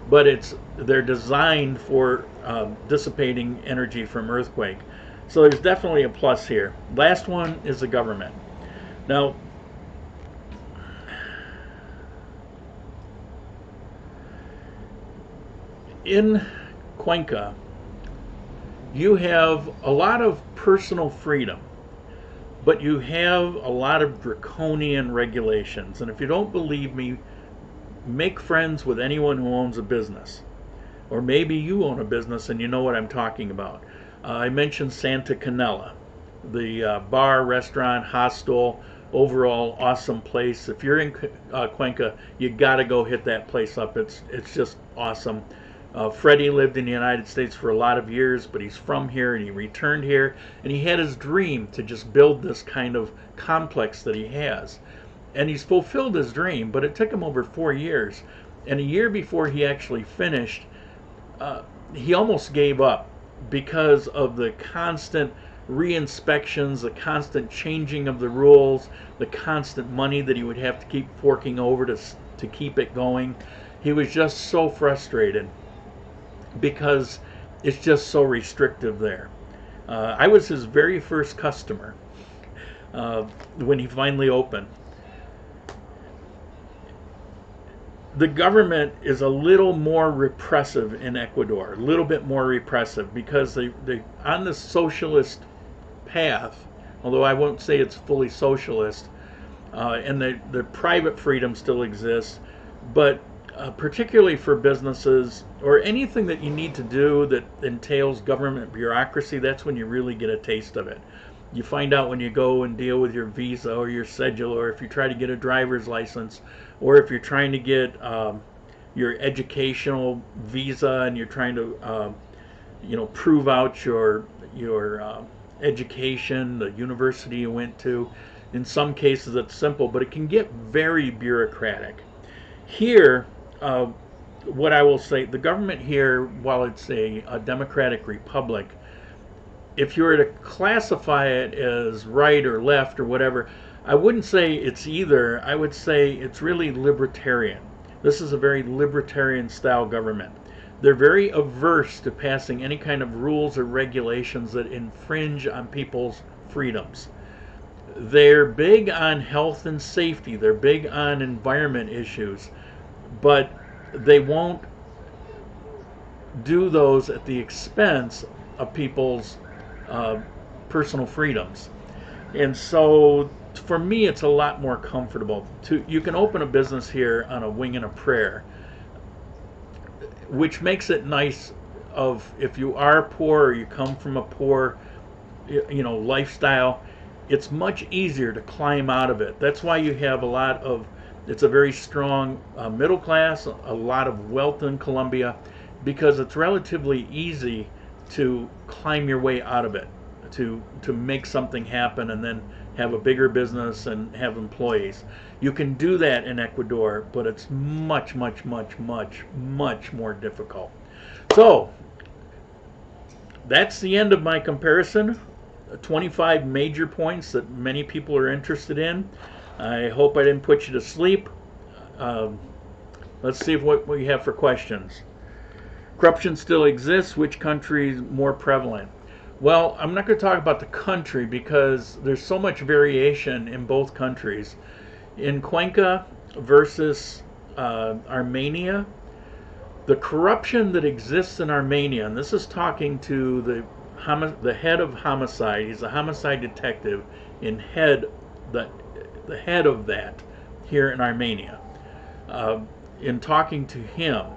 but they're designed for dissipating energy from earthquake. So there's definitely a plus here. Last one is the government. Now, in Cuenca, you have a lot of personal freedom, but you have a lot of draconian regulations. And if you don't believe me, make friends with anyone who owns a business. Or maybe you own a business and you know what I'm talking about. I mentioned Santa Canela, the bar, restaurant, hostel, overall awesome place. If you're in Cuenca, you got to go hit that place up. It's just awesome. Freddie lived in the United States for a lot of years, but he's from here, and he returned here, and he had his dream to just build this kind of complex that he has. And he's fulfilled his dream, but it took him over 4 years. And a year before he actually finished, he almost gave up because of the constant re-inspections, the constant changing of the rules, the constant money that he would have to keep forking over to keep it going. He was just so frustrated because it's just so restrictive there. I was his very first customer when he finally opened. The government is a little more repressive in Ecuador, a little bit more repressive, because they on the socialist path, although I won't say it's fully socialist, and the private freedom still exists, but particularly for businesses or anything that you need to do that entails government bureaucracy, that's when you really get a taste of it. You find out when you go and deal with your visa or your cedula, or if you try to get a driver's license, or if you're trying to get your educational visa and you're trying to prove out your education, the university you went to. In some cases it's simple, but it can get very bureaucratic. Here, what I will say, the government here, while it's a democratic republic, if you were to classify it as right or left or whatever, I wouldn't say it's either. I would say it's really libertarian. This is a very libertarian style government. They're very averse to passing any kind of rules or regulations that infringe on people's freedoms. They're big on health and safety. They're big on environment issues, but they won't do those at the expense of people's personal freedoms. And so for me, it's a lot more comfortable. You can open a business here on a wing and a prayer, which makes it nice of if you are poor or you come from a poor lifestyle, it's much easier to climb out of it. That's why you have it's a very strong middle class, a lot of wealth in Colombia, because it's relatively easy to climb your way out of it. to make something happen and then have a bigger business and have employees. You can do that in Ecuador, but it's much more difficult. So that's the end of my comparison. 25 major points that many people are interested in. I hope I didn't put you to sleep. Let's see what we have for questions. Corruption still exists. Which country is more prevalent? Well, I'm not going to talk about the country because there's so much variation in both countries. In Cuenca versus Armenia, the corruption that exists in Armenia, and this is talking to the head of homicide. He's a homicide detective in the head of that here in Armenia. In talking to him,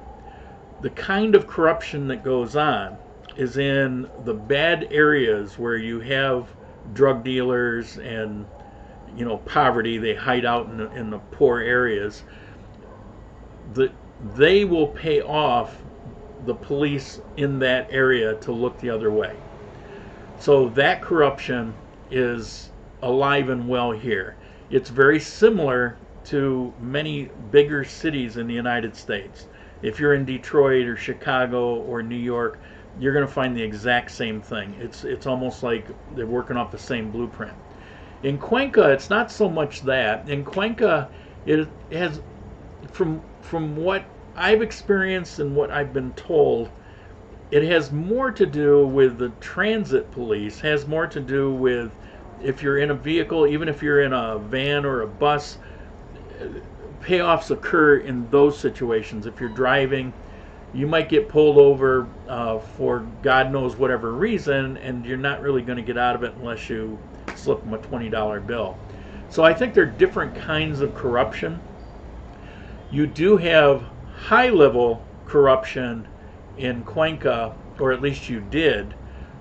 the kind of corruption that goes on is in the bad areas where you have drug dealers and poverty. They hide out in the poor areas. They will pay off the police in that area to look the other way. So that corruption is alive and well here. It's very similar to many bigger cities in the United States. If you're in Detroit or Chicago or New York, you're going to find the exact same thing. It's almost like they're working off the same blueprint. In Cuenca, it's not so much that. In Cuenca, it has, from what I've experienced and what I've been told, it has more to do with the transit police, has more to do with if you're in a vehicle, even if you're in a van or a bus, payoffs occur in those situations. If you're driving, you might get pulled over for God knows whatever reason, and you're not really going to get out of it unless you slip them a $20 bill. So I think there are different kinds of corruption. You do have high-level corruption in Cuenca, or at least you did,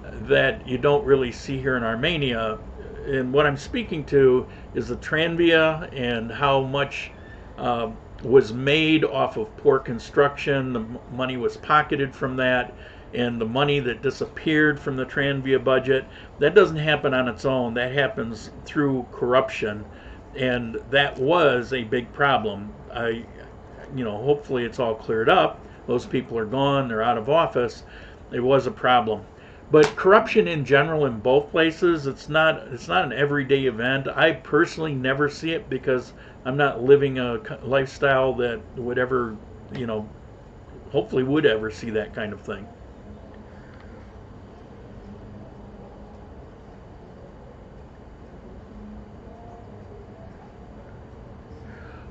that you don't really see here in Armenia. And what I'm speaking to is the tranvia and how much was made off of poor construction. The money was pocketed from that, and the money that disappeared from the tranvia budget, that doesn't happen on its own. That happens through corruption, and that was a big problem. Hopefully it's all cleared up. Those people are gone, they're out of office. It was a problem. But corruption in general in both places, it's not an everyday event. I personally never see it because I'm not living a lifestyle that would ever, hopefully would ever see that kind of thing.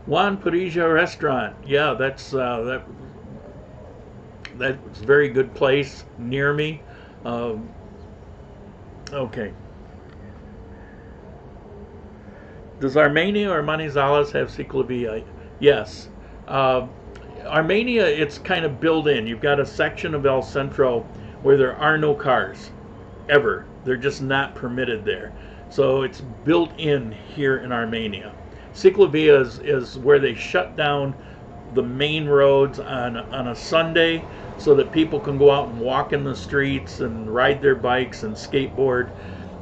Juan Parija Restaurant. Yeah, that's a very good place near me. Okay. Does Armenia or Manizales have ciclovia? Yes. Armenia, it's kind of built in. You've got a section of El Centro where there are no cars, ever. They're just not permitted there. So it's built in here in Armenia. Ciclovia is where they shut down the main roads on a Sunday so that people can go out and walk in the streets and ride their bikes and skateboard.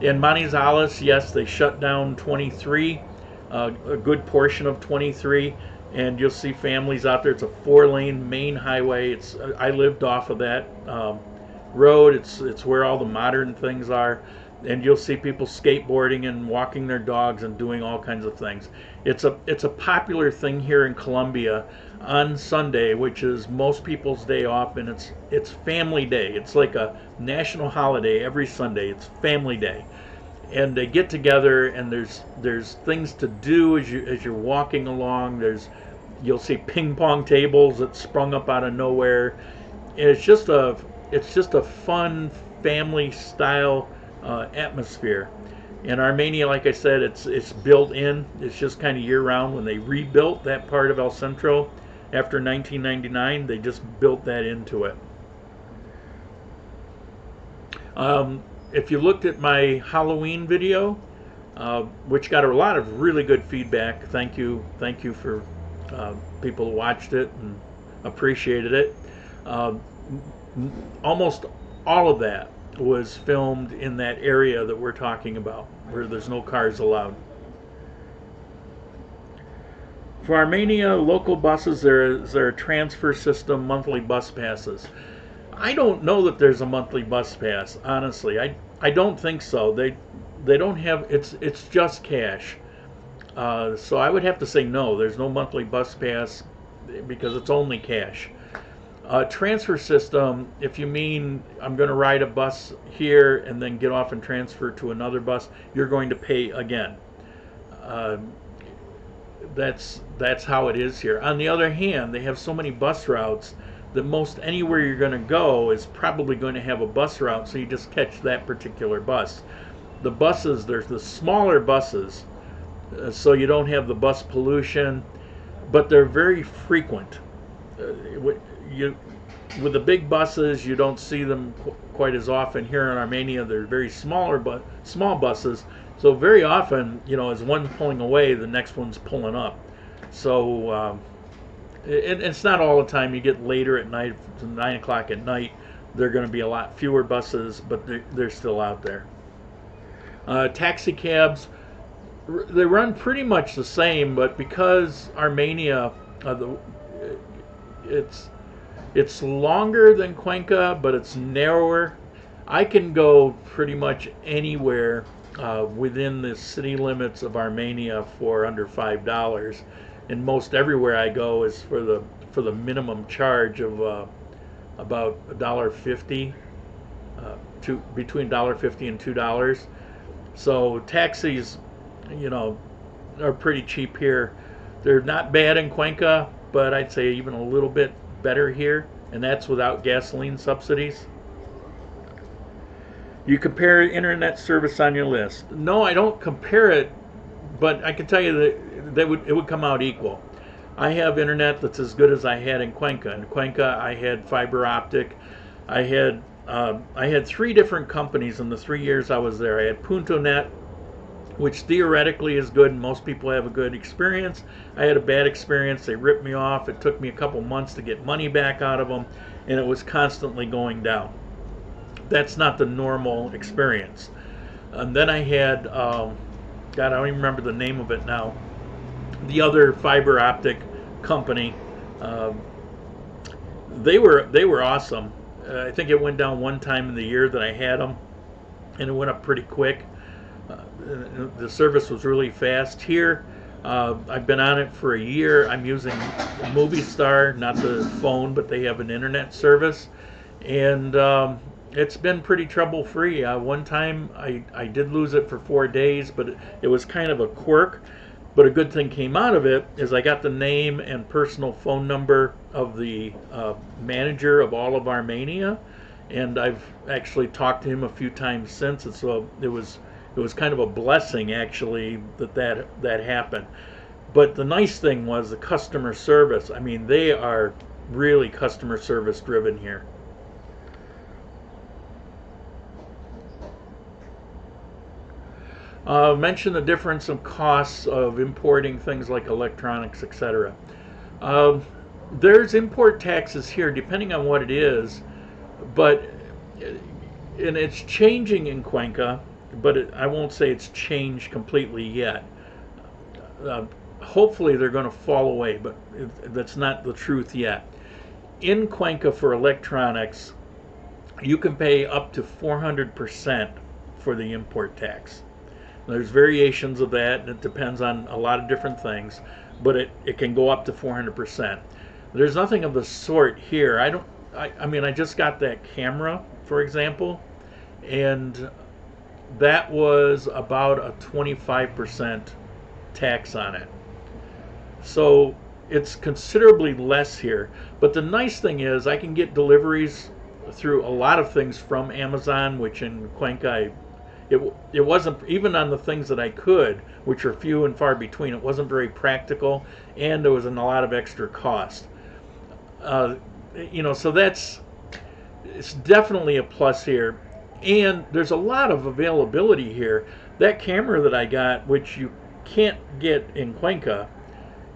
In Manizales, yes, they shut down 23, a good portion of 23, and you'll see families out there. It's a 4-lane main highway. I lived off of that road. It's where all the modern things are, and you'll see people skateboarding and walking their dogs and doing all kinds of things. It's a popular thing here in Colombia on Sunday, which is most people's day off, and it's family day. It's like a national holiday every Sunday. It's family day, and they get together, and there's things to do as you're walking along. You'll see ping pong tables that sprung up out of nowhere. And it's just a fun family style atmosphere. In Armenia, like I said, it's built in. It's just kind of year round. When they rebuilt that part of El Centro after 1999, they just built that into it. If you looked at my Halloween video, which got a lot of really good feedback, thank you for people who watched it and appreciated it. Almost all of that was filmed in that area that we're talking about, where there's no cars allowed. For Armenia local buses, there is a transfer system, monthly bus passes. I don't know that there's a monthly bus pass, honestly. I don't think so. They don't have, it's just cash. So I would have to say no, there's no monthly bus pass because it's only cash. Transfer system, if you mean I'm going to ride a bus here and then get off and transfer to another bus, you're going to pay again. That's how it is here. On the other hand, they have so many bus routes that most anywhere you're going to go is probably going to have a bus route, so you just catch that particular bus. The buses, there's the smaller buses, so you don't have the bus pollution, but they're very frequent. With the big buses, you don't see them quite as often. Here in Armenia, they're very small buses, so very often, as one pulling away, the next one's pulling up. So it's not all the time. You get later at night, 9 o'clock at night, there are going to be a lot fewer buses, but they're still out there. Taxi cabs, they run pretty much the same, but because Armenia, it's longer than Cuenca, but it's narrower. I can go pretty much anywhere within the city limits of Armenia for under $5, and most everywhere I go is for the minimum charge of about $1.50, between $1.50 and $2. So taxis, are pretty cheap here. They're not bad in Cuenca, but I'd say even a little bit better here, and that's without gasoline subsidies. You compare internet service on your list. No, I don't compare it, but I can tell you that it would come out equal. I have internet that's as good as I had in Cuenca. In Cuenca, I had fiber optic. I had 3 different companies in the 3 years I was there. I had PuntoNet, which theoretically is good and most people have a good experience. I had a bad experience. They ripped me off. It took me a couple months to get money back out of them, and it was constantly going down. That's not the normal experience. And then I had, God, I don't even remember the name of it now, the other fiber optic company. They were awesome. I think it went down one time in the year that I had them, and it went up pretty quick. The service was really fast. Here, I've been on it for a year. I'm using Movie Star, not the phone, but they have an internet service, and it's been pretty trouble-free. One time I did lose it for 4 days, but it was kind of a quirk. But a good thing came out of it is I got the name and personal phone number of the manager of all of Armenia, and I've actually talked to him a few times since, and so it was kind of a blessing actually that happened. But the nice thing was the customer service. I mean, they are really customer service driven here. Mention the difference in costs of importing things like electronics, etc. There's import taxes here depending on what it is, and it's changing in Cuenca, but I won't say it's changed completely yet. Hopefully they're going to fall away, but that's not the truth yet. In Cuenca for electronics, you can pay up to 400% for the import tax. There's variations of that, and it depends on a lot of different things, but it can go up to 400%. There's nothing of the sort here. I mean, I just got that camera, for example, and that was about a 25% tax on it. So it's considerably less here. But the nice thing is I can get deliveries through a lot of things from Amazon, which in Cuenca it wasn't, even on the things that I could, which are few and far between, it wasn't very practical, and there was a lot of extra cost. So it's definitely a plus here, and there's a lot of availability here. That camera that I got, which you can't get in Cuenca,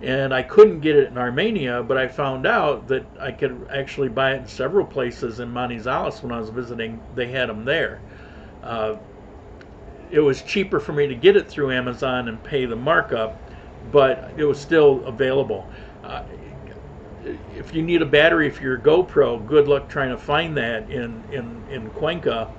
and I couldn't get it in Armenia, but I found out that I could actually buy it in several places in Manizales when I was visiting. They had them there. It was cheaper for me to get it through Amazon and pay the markup, but it was still available. If you need a battery for your GoPro, good luck trying to find that in Cuenca.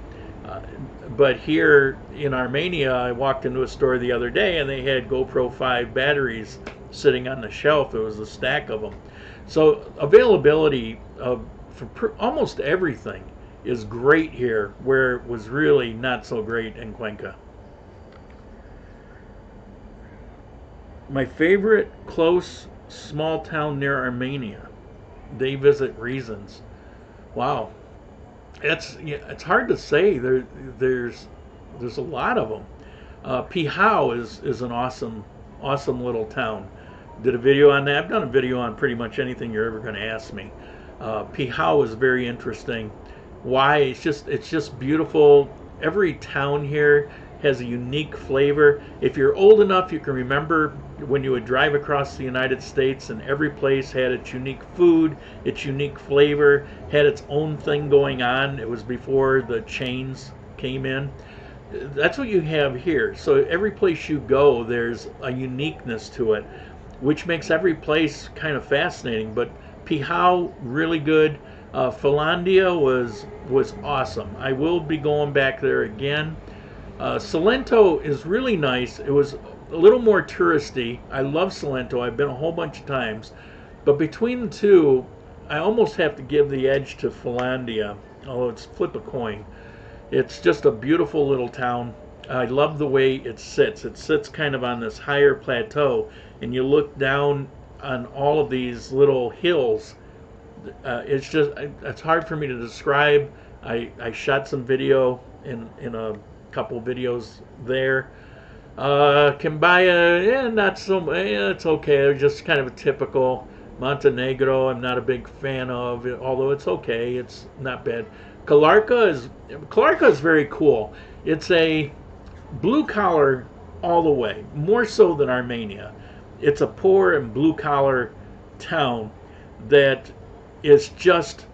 But here in Armenia, I walked into a store the other day and they had GoPro 5 batteries sitting on the shelf. It was a stack of them. So availability for almost everything is great here, where it was really not so great in Cuenca. My favorite close small town near Armenia. They visit reasons. Wow, it's hard to say. There's a lot of them. Pihao is an awesome little town. Did a video on that. I've done a video on pretty much anything you're ever going to ask me. Pihao is very interesting. Why? It's just beautiful. Every town here has a unique flavor. If you're old enough, you can remember when you would drive across the United States and every place had its unique food, its unique flavor, had its own thing going on. It was before the chains came in. That's what you have here. So every place you go, there's a uniqueness to it, which makes every place kind of fascinating. But Pihao, really good. Finlandia was awesome. I will be going back there again. Salento is really nice. It was a little more touristy. I love Salento. I've been a whole bunch of times. But between the two, I almost have to give the edge to Finlandia, although it's flip a coin. It's just a beautiful little town. I love the way it sits. It sits kind of on this higher plateau, and you look down on all of these little hills. It's hard for me to describe. I shot some video in a couple videos there. Kimbaya, not so. It's okay. It's just kind of a typical. Montenegro, I'm not a big fan of, although it's okay. It's not bad. Kalarka is very cool. It's a blue collar all the way, more so than Armenia. It's a poor and blue collar town that is just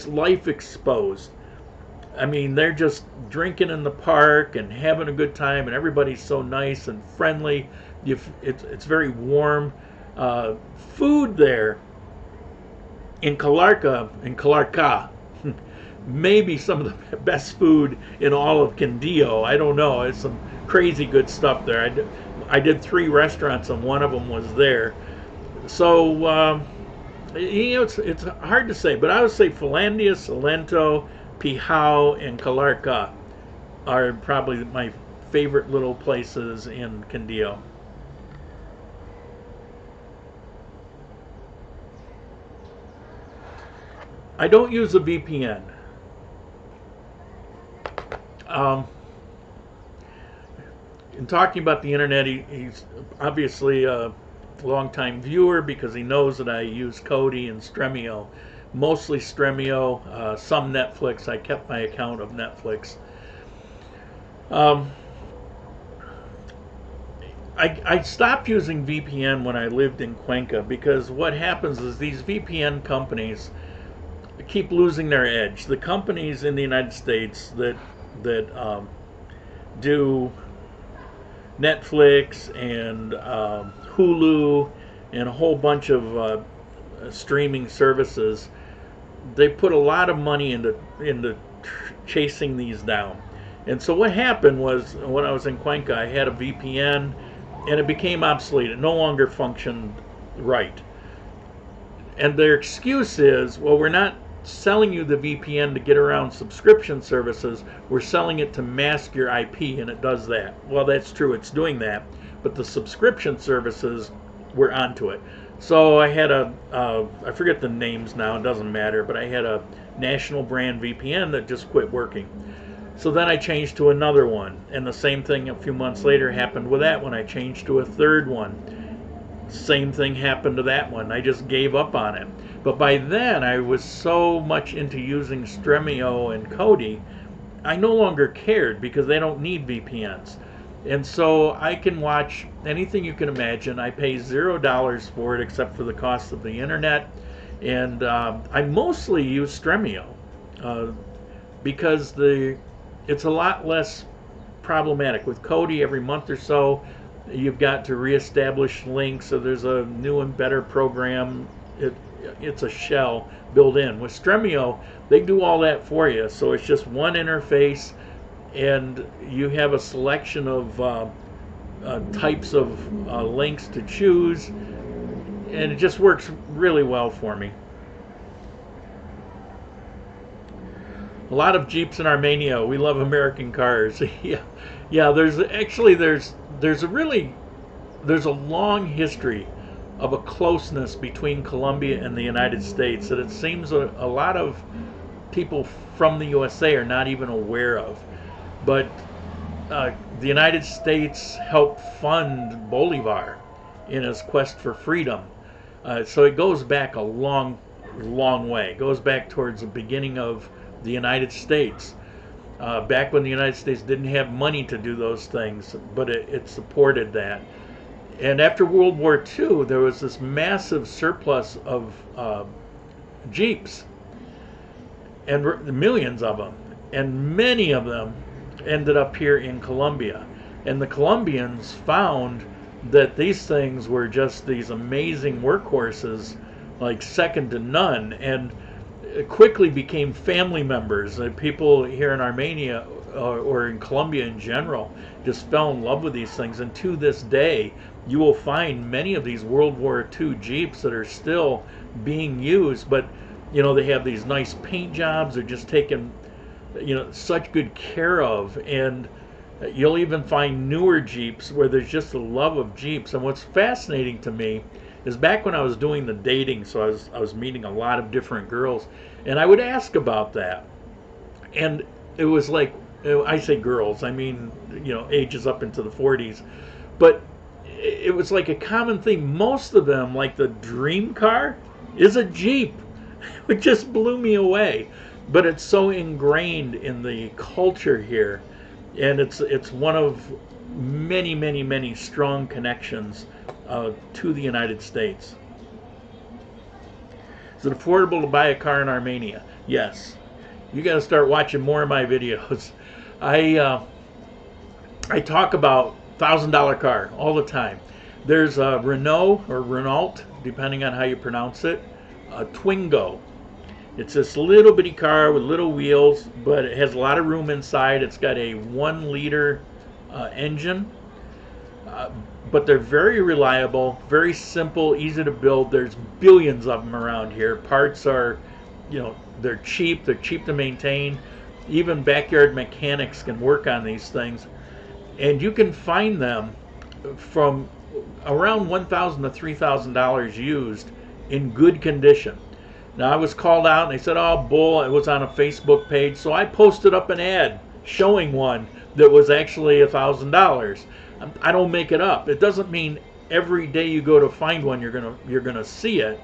life exposed. I mean, they're just drinking in the park and having a good time, and everybody's so nice and friendly. It's very warm. Food there in Calarca, maybe some of the best food in all of Quindío. I don't know. It's some crazy good stuff there. I did 3 restaurants, and one of them was there. So it's hard to say, but I would say Finlandia, Salento, Pihao, and Calarca are probably my favorite little places in Quindío. I don't use a VPN. In talking about the internet, he's obviously a long-time viewer because he knows that I use Kodi and Stremio. Mostly Stremio, some Netflix. I kept my account of Netflix. I stopped using VPN when I lived in Cuenca because what happens is these VPN companies keep losing their edge. The companies in the United States that do Netflix and Hulu and a whole bunch of streaming services, they put a lot of money into chasing these down. And so what happened was, when I was in Cuenca, I had a VPN and it became obsolete. It no longer functioned right. And their excuse is, well, we're not selling you the VPN to get around subscription services. We're selling it to mask your IP, and it does that. Well, that's true. It's doing that. But the subscription services were onto it. So I had I forget the names now, it doesn't matter, but I had a national brand VPN that just quit working. So then I changed to another one, and the same thing a few months later happened with that one. I changed to a third one. Same thing happened to that one. I just gave up on it. But by then I was so much into using Stremio and Kodi, I no longer cared because they don't need VPNs. And so I can watch anything you can imagine. I pay $0 for it except for the cost of the internet. And I mostly use Stremio because it's a lot less problematic. With Kodi, every month or so, you've got to reestablish links. So there's a new and better program. It's a shell built in. With Stremio, they do all that for you. So it's just one interface, and you have a selection of types of links to choose, and it just works really well for me. A lot of Jeeps in Armenia. We love American cars. yeah. There's a long history of a closeness between Colombia and the United States that it seems a lot of people from the USA are not even aware of. But the United States helped fund Bolivar in his quest for freedom. So it goes back a long way. It goes back towards the beginning of the United States. Back when the United States didn't have money to do those things, but it supported that. And after World War II, there was this massive surplus of Jeeps, and millions of them, and many of them ended up here in Colombia. And the Colombians found that these things were just these amazing workhorses, like second to none, and quickly became family members. People here in Armenia or in Colombia in general just fell in love with these things, and to this day you will find many of these World War II Jeeps that are still being used, but they have these nice paint jobs. They're just taken such good care of, and you'll even find newer Jeeps where there's just a love of Jeeps. And what's fascinating to me is back when I was doing the dating, so I was meeting a lot of different girls, and I would ask about that, and it was like, I say girls, I mean ages up into the 40s, but it was like a common theme. Most of them, like the dream car is a Jeep. It just blew me away. But it's so ingrained in the culture here, and it's one of many strong connections to the United States. Is it affordable to buy a car in Armenia? Yes. You got to start watching more of my videos. I talk about $1,000 car all the time. There's a Renault or Renault, depending on how you pronounce it, a Twingo. It's this little bitty car with little wheels, but it has a lot of room inside. It's got a 1-liter engine, but they're very reliable, very simple, easy to build. There's billions of them around here. Parts are, they're cheap to maintain. Even backyard mechanics can work on these things, and you can find them from around $1,000 to $3,000 used in good condition. Now, I was called out and they said, oh, bull, it was on a Facebook page. So I posted up an ad showing one that was actually $1,000. I don't make it up. It doesn't mean every day you go to find one you're gonna see it.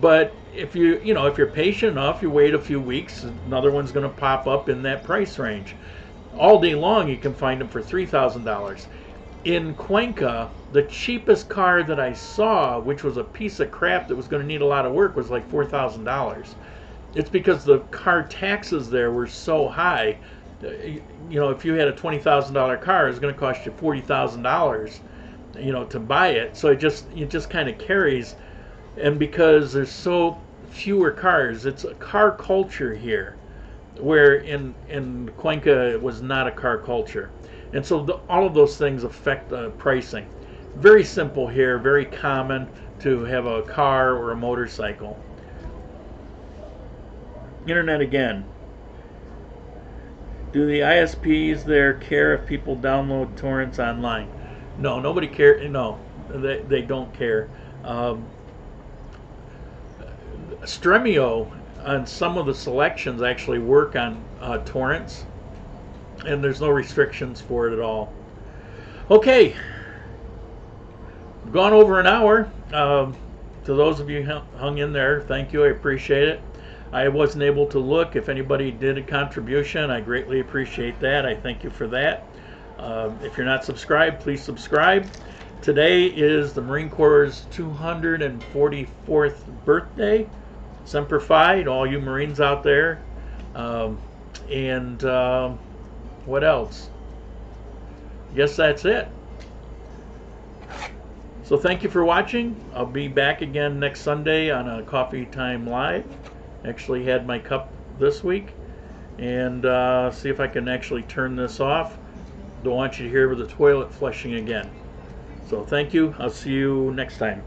But if if you're patient enough, you wait a few weeks, another one's gonna pop up in that price range. All day long you can find them for $3,000. In Cuenca, the cheapest car that I saw, which was a piece of crap that was going to need a lot of work, was like $4,000. It's because the car taxes there were so high. If you had a $20,000 car, it's going to cost you $40,000, to buy it. So it just kind of carries, and because there's so fewer cars, it's a car culture here, where in Cuenca it was not a car culture. And so all of those things affect pricing. Very simple here, very common to have a car or a motorcycle. Internet again. Do the ISPs there care if people download torrents online? No, nobody cares. No, they don't care. Stremio on some of the selections actually work on torrents, and there's no restrictions for it at all. Okay, gone over an hour. To those of you who hung in there, thank you, I appreciate it. I wasn't able to look. If anybody did a contribution, I greatly appreciate that. I thank you for that. If you're not subscribed, please subscribe. Today is the Marine Corps' 244th birthday. Semper Fi to all you Marines out there. What else? I guess that's it. So thank you for watching. I'll be back again next Sunday on a Coffee Time Live. Actually had my cup this week. And see if I can actually turn this off. Don't want you to hear the toilet flushing again. So thank you. I'll see you next time.